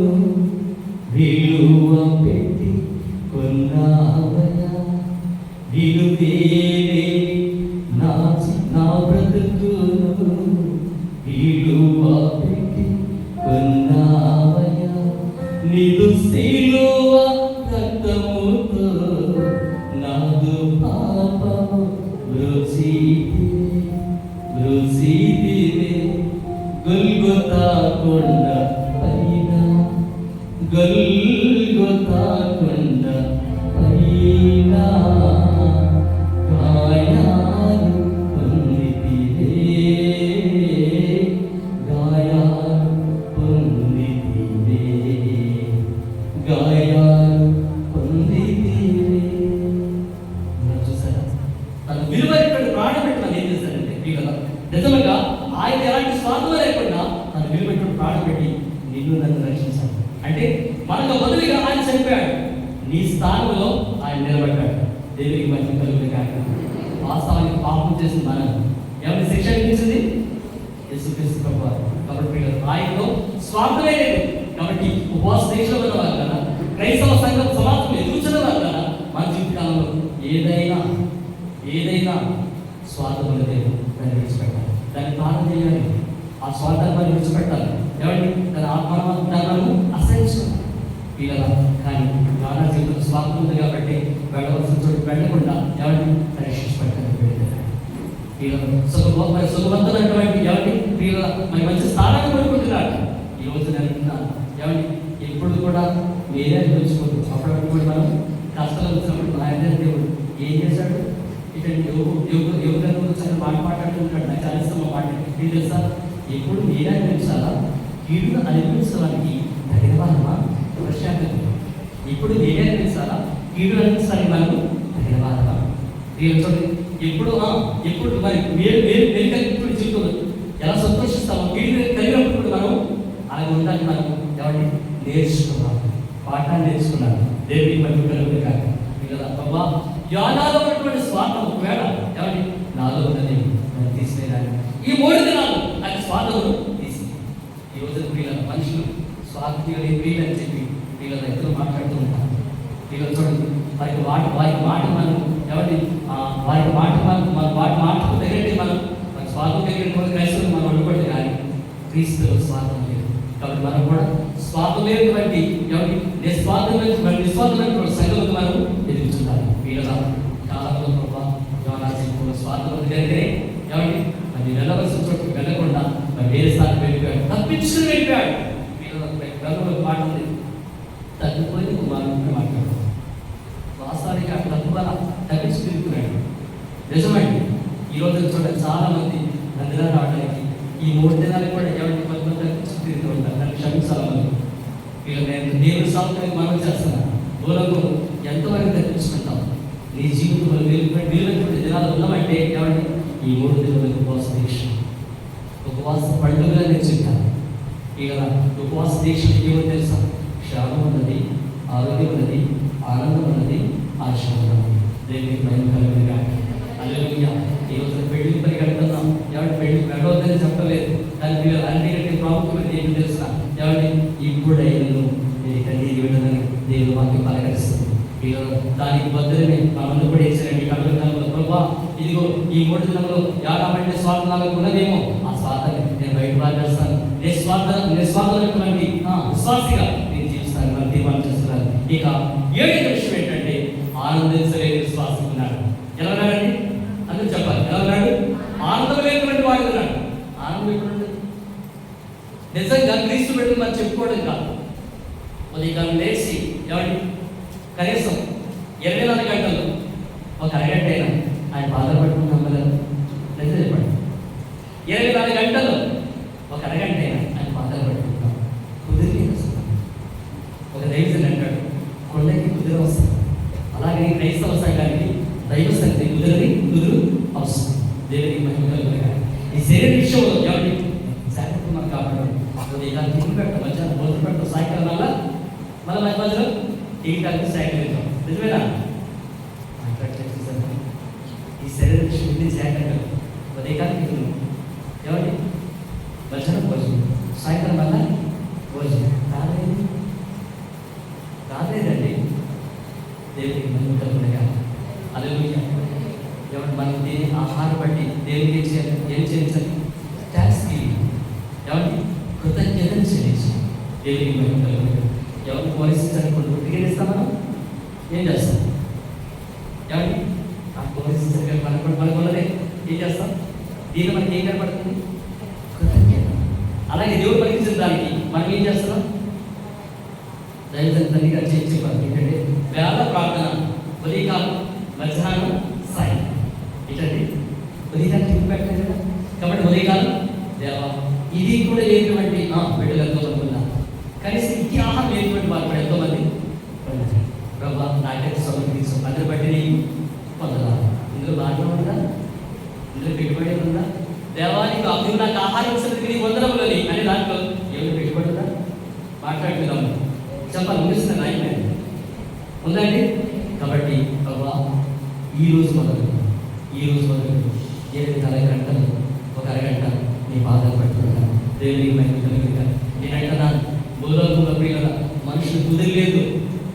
విలువ పెట్టి కొన్నావయా విలువేలే నా నా బ్రతుకును విలువ పెట్టి కొన్నావయ్యా. నీదు సిలువ రక్తముతో నాదు పాపము బ్రోసితివే గొల్గొతా కొండ పైన గొల్గొతా కొండ పైన గాయాలు పొందితివే గాయాలు పొందితివే గాయాలు పొందితివే. చూసారా తన విలువైనటువంటి ప్రాణం పెట్టి మనం ఏం చేశారంటే వీళ్ళ నిజంగా ఆయన ఎలాంటి స్వార్థం లేకుండా తన విలువైనటువంటి ప్రాణం పెట్టి నిన్ను నన్ను రక్షించాడు. అంటే మనకు బదులుగా ఆయన చనిపోయాడు, నీ స్థానంలో ఆయన నిలబడ్డాడు. దేవునికి మధ్య కలుగుతుంది కాక వాస్తవానికి పాపం చేసిన మనం ఎవరి శిక్ష అనిపించింది యేసుక్రీస్తు ప్రభువారు. కాబట్టి ఆయనలో స్వార్థమే లేదు. కాబట్టి ఉపవాస దీక్షలో ఉన్న వారు కదా, క్రైస్తవ సంఘం సమాజం ఎదుగుతున్న వారు కదా, మన జీవితకాలంలో ఏదైనా స్వార్థం అనేది దాన్ని విడిచిపెట్టాలి, దాన్ని పాలన చేయాలి. ఆ స్వార్థాన్ని విడిచిపెట్టాలి. ఏమండి తన ఆత్మధర్మము అసహించుకోవాలి పిల్లల. కానీ నానా జీవితం స్వార్థం ఉంది కాబట్టి వెళ్ళవలసిన చోటు వెళ్ళకుండా ఏమండి పరీక్షించబట్టాలి. సుఖవంతులైనటువంటి ఏమండి పిల్లల మరి మంచి స్థానాన్ని కోరుకుంటున్నాడు. ఈ రోజు నేను ఏమండి ఎప్పుడు కూడా వేరే అనిపించుకోవద్దు. అప్పుడప్పుడు కూడా మనం కష్టాలు వచ్చినప్పుడు ఆయన దేవుడు ఏం చేశాడు, ఇటువంటి యువకులను వచ్చి మాట్లాడుతుంటాడు. నాకు చాలా ఇష్టం మాట ఏం తెలుసా, ఎప్పుడు మీరే అనిపించాలా కీడును అనిపించడానికి తగిన వాళ్ళమా ప్రశాంతం. ఇప్పుడు మీరే అనిపించాలా కీడు అనిపించడానికి మనము తగిన వాళ్ళమా. ఎప్పుడు మరి మీరు కలిగినప్పుడు జీవితంలో ఎలా సంతోషిస్తామో కీడు కలిగినప్పుడు మనం అలాగే ఉండాలి. మనం ఎవరిని నేర్చుకున్నాం, పాఠాన్ని నేర్చుకున్నాను. దేవుడికి మనం కలుగుతుంది కాక బాబా యానాలో ఉన్నటువంటి స్వార్థం ఒకవేళ ఎవరి నాలో ఉన్నది మనం తీసివేయాలి. ఈ 3 దినాలు అది స్వార్థమును తీసి ఈ రోజు వీళ్ళ మనుషులు స్వార్థిగా వీళ్ళు అని చెప్పి వీళ్ళ దగ్గర మాట్లాడుతూ ఉంటారు. వీళ్ళ చూడండి వారి మాట మనం ఎవరి వారి మాటకు దగ్గర మనం స్వార్థం దగ్గర క్రైస్తవులు మనం అనుకోండి. కానీ క్రీస్తులో స్వార్థం లేదు. కాబట్టి మనం కూడా స్వార్థం లేనటువంటి ఎవరి నిస్వార్థమైనటువంటి సంఘంలో మనం ఎదుగుతుంటారు. వీళ్ళ కాలంలో ప్రభావ స్వార్థం దగ్గరే ఎవరి అది వెళ్ళవలసిన చోటుకు వెళ్ళకుండా వేరే స్థానం వెళ్ళిపోయాడు, తప్పించుకుని వెళ్ళిపోయాడు. వీళ్ళ మాట ఉంది తగ్గిపోయి కుమారుడిని మాట్లాడు. వాస్తవానికి అక్కడ తగ్గించి తిరుగుతున్నాడు. నిజమండి ఈరోజు చూడండి చాలా మంది మందిరాలు రావడానికి ఈ 3 దినాలు కూడా ఎవరికి కొంతమంది తగ్గించి తిరుగుతూ ఉంటారు. దాన్ని క్షమించాలి. వీళ్ళు నేను దేవుడి సాగుతానికి మనం చేస్తున్నాను. దూరంలో ఎంతవరకు తగ్గించుకుంటాం. నీ జీవితంలో వీలైనటువంటి దినాలు ఉన్నామంటే ఏమంటే ఈ 3 దినాలకు ఉపవాస దీక్ష, ఉపవాస పండుగగా నేను చెప్తాను. ఇక ఉపవాస దీక్ష ఏమో తెలుసా, క్షేమం ఉన్నది, ఆరోగ్యం ఉన్నది, ఆనందం ఉన్నది, ఆశ ఉన్నది. దేవునికి భయం కలిగిన అల్లెలుయ్యా. ఈ రోజు పెళ్లి పరిగెడుతున్నాం. ఎవరి పెళ్లి వెళ్ళవద్దని చెప్పలేదు. దాని పిల్లలు అన్నిటికీ ప్రాముఖ్యమైన ఏమి తెలుసా, ఎవరి ఇప్పుడైనా కన్నీరు వెళ్ళదని దేవుడు వాక్యం పలకరిస్తుంది. దానికి బదులునే మనల్ని కూడా వేసారండి. కలుగుతాను ప్రభా ఇదిగో ఈ 3 దినంలో యాభై స్వార్థాలకు ఉన్నదేమో ఆ స్వార్థాన్ని నేను బయట పారేస్తాను. నిస్వార్థమైనటువంటి విశ్వాసిగా నేను జీవిస్తాను అని తీర్మానం చేస్తున్నాను. ఇక 7వ విషయం ఏంటంటే ఆనందించలేని విశ్వాసం ఉన్నాడు. ఎలా ఉన్నాడండి అందరూ చెప్పాలి. ఎలా ఉన్నాడు? ఆనందం లేనటువంటి వాడు ఉన్నాడు. ఆనందం ఎప్పుడు నిజంగా క్రీస్తు పెట్టి మనం చెప్పుకోవడం కాదు. ఉదయం లేచి ఎవరి కనీసం 24 గంటలు ఒక అరగంట అయినా ఆయన బాధపడుకుని నమ్మలేదు. నిజం చెప్పండి, 24 గంటలు ఒక అరగంట అయినా ఆయన బాధపడుకుంటున్నాం. కుదిరి ఒక దైవజన్ అంటాడు, కొండకి కుదిర వస్తుంది. అలాగే క్రైస్తవ సంఘానికి దైవ శక్తి కుదురు అవసరం. దేవునికి మహిమ కలుగుతుంది. ఈ శరీర విషయంలో ఎవరి జాగ్రత్త మనకు కాపాడు. ఉదయం తిండి పెట్టడం, మధ్యాహ్నం భోజనం పెట్టడం, సాయంకాలం వల్ల మళ్ళీ మధ్యలో టీకాకి సేకరించాం. నిజమేనా? ఈ శరీర విషయం ఇన్ని సేకరించాలి. ఉదయకానికి ఎవరి మధ్యాహ్నం భోజనం, సాయంత్రం వల్ల భోజనం రాలేదండి. దేవునికి మహిమ కలుగుతుంది. హల్లెలూయా. దేవునికి ఏం చేయాలి? ఏం చేయించాలి? ట్యాక్స్ ఎవరికి? కృతజ్ఞతలు చెల్లించి దేవునికి మహిమ కలుగుతుంది. ఎవరికి పోలీసించాలనుకుంటున్నారు? టికెట్ ఇస్తాం మనం ఏం చేస్తాం? ఎవరికి ఆ పోలీసించాలి మనకున్నదే ఏం చేస్తాం? దీన్ని మనకి ఏం కనపడుతుంది? కృతజ్ఞత. అలాగే దేవుడు పలికించిన దానికి మనం ఏం చేస్తున్నాం? దైవజన్ తల్లిగా చెప్పాలి ఏంటంటే వేళ ప్రార్థన, ఉదయకాలం, మధ్యాహ్నం, సాయం. ఏంటండి ఉదయకాలం తిరిగి పెట్టలేదు కదా. కాబట్టి ఉదయకాలం దేవా ఇది కూడా లేనటువంటి బిడ్డలు ఎంతోమంది ఉన్నారు. కనీసం ఇది ఆహారం లేనటువంటి వారు కూడా ఎంతోమంది ఉన్నారు. ప్రభా నాకైతే సొంతం తీసుకో అందరి బట్టి నీకు పొందలాలి. ఇందులో బాగా ఉందా? ఇందులో పెట్టుబడి ఉందా? దేవానికి అప్పుడు నాకు ఆహారం ఇచ్చినందుకు నీకు వందనములని అని దాంట్లో ఏమైనా పెట్టుబడి ఉందా? మాట్లాడుతున్నాము చెప్పాలి ముగిస్తున్న నాయన ఉందండి. కాబట్టి ప్రభా ఈరోజు మొదలు 8 గంటలు ఒక అరగంట నీ బాధలు పట్టుకుంటాను. దేవునికి మహిమ కలుగుతాను. నేనంటున్నాను భూలోకంలో ప్రియుల మనుషులు కుదిరలేదు.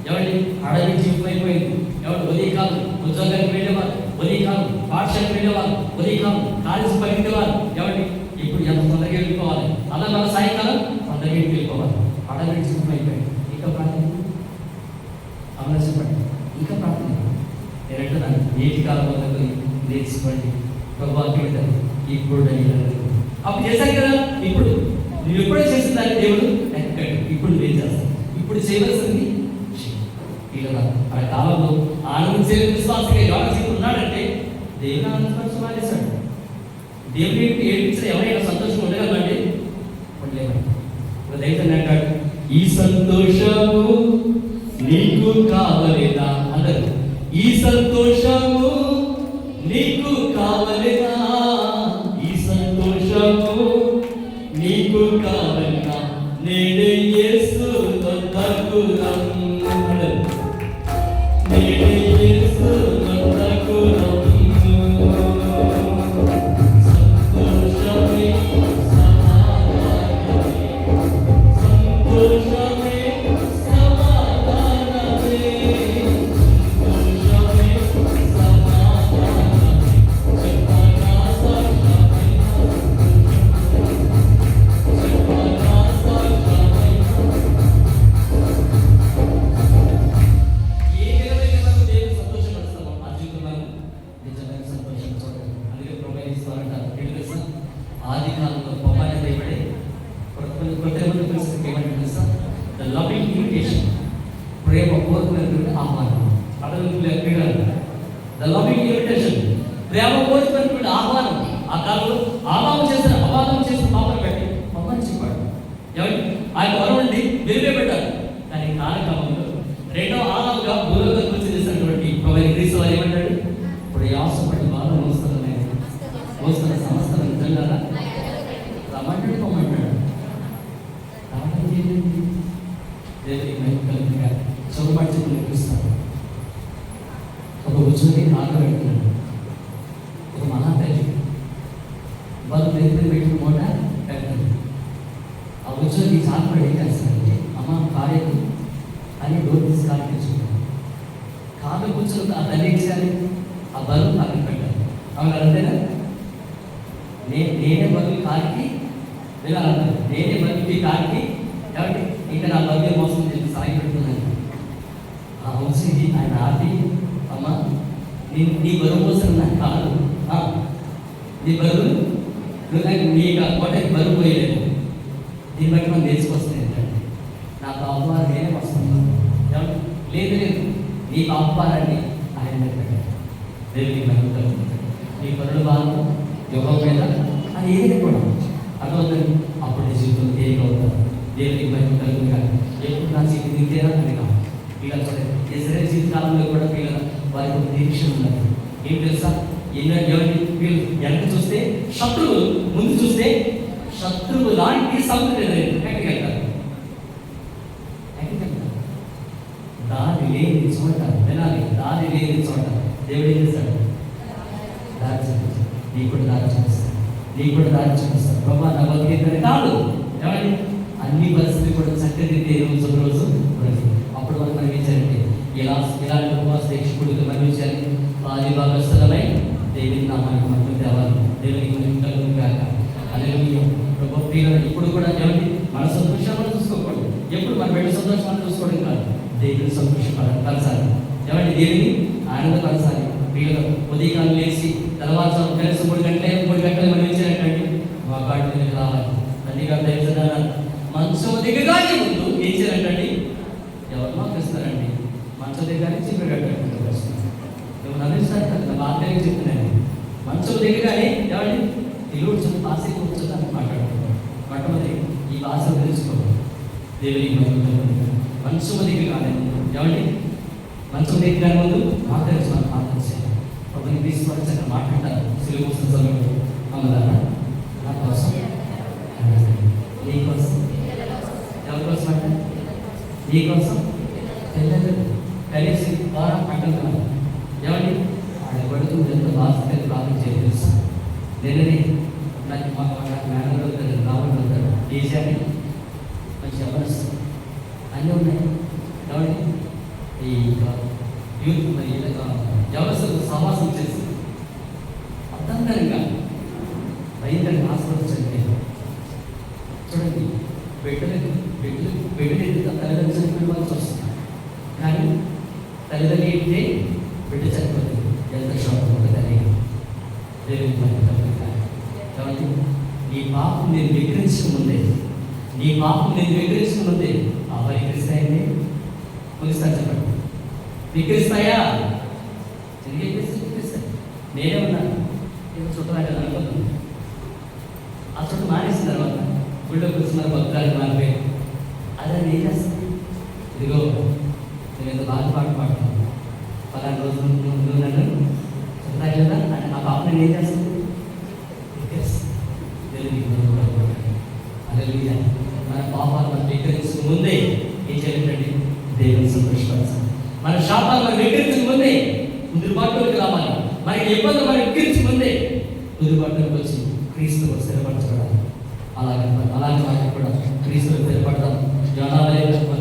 ఎవరి అడవి జీవితం అయిపోయింది. ఎవరు ఉదయకాలం ఉద్యోగానికి వెళ్ళేవారు, ఉదయకాలం పాఠశాలకు వెళ్ళేవారు, ఉదయకాలం కాలేజీ పరిగెత్తేవారు. ఎవరి ఇప్పుడు ఎంత తొందరగా వెళ్ళిపోవాలి, అలా మన సాయంకాలం తొందరగా వెళ్ళిపోవాలి. అడవి జీవితం అయిపోయింది. ఇంకా ప్రార్థన అమలసపడి ఇంకా ప్రార్థన. నేనంటున్నాను నేటి కాలం వద్దకు నేర్చుకోండి ప్రభావం ఇప్పుడు అప్పుడు చేశాను కదా. ఇప్పుడు నువ్వు ఎప్పుడో చేసిన దాన్ని దేవుడు ఎక్కడు. ఇప్పుడు నువ్వేం చేస్తావు? ఇప్పుడు చేయవలసింది ఇలా ఆ కాలంలో ఆనందించే విశ్వాసంగా ఎవరు ఉన్నాడంటే దేవుని ఆనందపరచు మానేశాడు. దేవుని ఏడ్పించిన ఎవరైనా సంతోషంగా ఉండగలండి? ఉండలేమండి. దైవం అంటాడు ఈ సంతోషము నీకు కావలేదా అందరు? ఈ సంతోషము నీకు కావలేదా? ఈ సంతోషము నీకు కావలేదా? నేనే యేసు వద్దకు రమ్ము, నేనే యేసు వద్దకు రమ్ము. సంతోషమే సమాధానమే, సంతోషమే సమాధానమే, సంతోషమే సమాధానమే. చెప్పగా సాక్షాత్మే, చెప్పగా సాక్షాత్మే. ఏ విధంగా మనం దేవుని సంతోషపరుస్తామో ఆ జీవితంలో నిజమైన సంతోషం చూడండి. అందుకే ప్రొవైడిస్తారంటారు ఏంటి తెలుసా? ఆది కాలంలో పొమ్మాన్ని చేయబడి కొత్తమంది పరిస్థితికి ఏమంటే తెలుసా? ద లవింగ్ ఇన్విటేషన్, ప్రేమ పూర్వకమైనటువంటి ఆహ్వానం. అడగలు ద లవింగ్ ఇన్విటేషన్, ప్రేమ పూర్వకమైనటువంటి ఆహ్వానం. ఆ కాలంలో ఆదాము చేసిన పాపను పెట్టి పొమ్మని చెప్పాడు. ఎవరి ఆయన వరం నుండి వెలివే పెట్టారు. కానీ కాలక్రమంలో రెండవ ఆదాముగా భూలోకానికి వచ్చి చేసినటువంటి ప్రొవైడ్ క్రీస్తు వారు ఏమంటాడు? ఇప్పుడు యాసపడి బాగా మోస్తున్న సంస్థ నిజంగా రమ్మంటాడు, పొమ్మంటాడు. దేవునికి మహిమ కలుగునుగా. చదువుబాటు నేర్పిస్తాడు. ఒక ఉద్యోగి ఆట పెడుతున్నాడు. ఒక మహాతల్లి వాళ్ళు దగ్గర పెట్టిన మూట పెడతాడు. ఆ ఉద్యోగి చాలపడి ఏం చేస్తాడంటే అమ్మ కాలేదు అని డోర్ తీసి కాలు తెచ్చుకుంటాడు. కాలు కూర్చొని ఆ తల్లి ఇచ్చారు, ఆ బరువు పక్కన పెట్టాలి. అవును అంతేనా? నేనే బరువు కాలికి వెళ్ళాలంటారు. నేనే బరువుకి కాలికి కాబట్టి ఇంకా నా బరువు మోసం చేసి సాగి పెడుతున్నాను. ఆ ఉద్యోగి ఆయన ఆపి అమ్మ నీ బరువు మోసం నాకు కాదు, నీ బరువు నీ కోటకి బరువు పోయలేదు. దీన్ని బట్టి మనం నేర్చుకొస్తుంది ఏంటంటే నాకు అవ్వారు నేనే వస్తున్నాను. లేదు నీకు అవ్వాలని ఆయన పెట్టాడు. దేవునికి మహిమ కలుగుతుంది. నీ పనులు బాగా యోగం మీద అది ఏదైనా కూడా అర్థమవుతుంది. అప్పుడు నీ జీవితం తేలిక అవుతారు. దేవునికి మహిమ కలుగుతుంది. ఎప్పుడు నా జీవితం ఇంతేనా అని కాదు. పిల్లలు చూడండి, ఇజ్రాయేల్ జీవితకాలంలో కూడా పిల్లలు వారికి ఒక నిరీక్షణ ఉన్నారు. ఏం తెలుసా? ఎవరికి వీళ్ళు వెనక చూస్తే శత్రువు, ముందు చూస్తే శత్రువు లాంటి సముద్రం ఎక్కడికి వెళ్తారు? దారి లేని చోట వినాలి. దారి లేని చోట దేవుడు ఏం చేస్తాడు? దారి చూపిస్తాడు. నీకు కూడా దారి చూపిస్తాడు. నీకు కూడా దారి చూపిస్తాడు. ప్రభా నా బతికేదని కాదు, ఏమండి అన్ని పరిస్థితులు కూడా చక్కదిద్దే రోజు అప్పుడు వరకు మనం ఇచ్చారంటే ఇలాంటి ఉపవాస దీక్షకుడికి మనం ఇచ్చారు. వారి భాగస్థలమై దేవుని నామానికి మనం తేవాలి. సంతోషాన్ని చూసుకోవడం కాదు, దేవుని సంతోషపరచాలి. ఏమంటే దేవుని ఆనందపరచాలి. వీళ్ళు ఉదయకాలం లేచి తెల్లవారుజాము కలిసి 3 గంటలు మనం ఇచ్చినట్టండి మా కాటి దగ్గరికి రావాలి. తల్లి గారు తెలుసుకున్నారా, మంచం దిగగానే ముందు ఏం చేయాలంటండి, ఎవరు మాకు ఇస్తారండి, మంచం దిగగానే చీపురు కట్టండి నువ్వు నవ్విస్తారు కదా, బాగా చెప్తున్నాను. మంచం దిగగానే ఏమండి తెలుగు వచ్చి భాష కూర్చోదాన్ని మాట్లాడుతున్నాను. మొట్టమొదటి ఈ భాష తెలుసుకోవాలి. దేవునికి మంచం దిగగానే ఏమండి మంచం దిగగానే ముందు మాట్లాడుతున్నాను. మాట్లాడాలి ప్రభుని తీసుకొని చక్కగా మాట్లాడాలి. సిలువ కోసం చదువు అమ్మదారా నా కోసం నీ కోసం ఎవరి కోసం అంటే నీ కోసం తెలియదు కలిసి ద్వారా అంటున్నాను. ఏమండి ఆడ పడుతూ ఎంత బాగా ప్రార్థన చేయాలి తెలుసు. నేనని నాకు మేనలు అవుతాడు, రావడం అవుతాడు, ఏజాని మంచి అవర్స్ అన్నీ ఉన్నాయి. ఏమండి ఈ యూత్ మరి వ్యవస్థకు సమాసం చేసి అర్థంగా భయంకరంగా ఆస్వాదించండి. చూడండి బిడ్డలు తల్లిదండ్రులు చనిపోవాల్సి వస్తుంది. కానీ తల్లిదండ్రులు ఏంటే బిడ్డ చనిపోతుంది. ఎంత షాప్ తల్లి కాబట్టి నీ పాపం నేను విగ్రహించకముందే విగ్రహిస్తాయండి. ముగిస్తాను చెప్పండి, విగ్రహిస్తాయా? విగ్రహిస్తాయి. నేనే ఉన్నాను చుట్టరాక అనుకుంటున్నాను. ఆ చుట్టూ మానేసిన తర్వాత గుళ్ళో కూర్చున్న భక్తురాలు మారిపోయి అదే ఏం చేస్తుంది, ఇదిగో నేను ఎంత బాగా పాడుతున్నాను, పలానా రోజు నువ్వు నన్ను చెప్తాయి కదా అని ఆ పాప నేను ఏం చేస్తుంది, అలా మన పాపాలు మనం విగ్రహించక ముందే ఏం చేయాలంటే దేవుని సంతోషపరచాలి. మన శాపాలు మనం విగ్రహించక ముందే కుదురుబాటులోకి రావాలి. మనకి ఇబ్బందులు మనం విగ్రహించక ముందే కుదురుబాటులోకి వచ్చి క్రీస్తుకు స్థిరపరచబడాలి. అలాగే మనకి కూడా క్రీస్తుకు స్థిరపడదాం.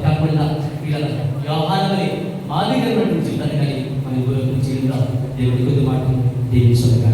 కాకుండా వ్యవహారాన్ని మాదిరిగా జీవితాన్ని కలిగి మన గురువు నుంచి దేవుడి కొద్ది మాట దీవించగా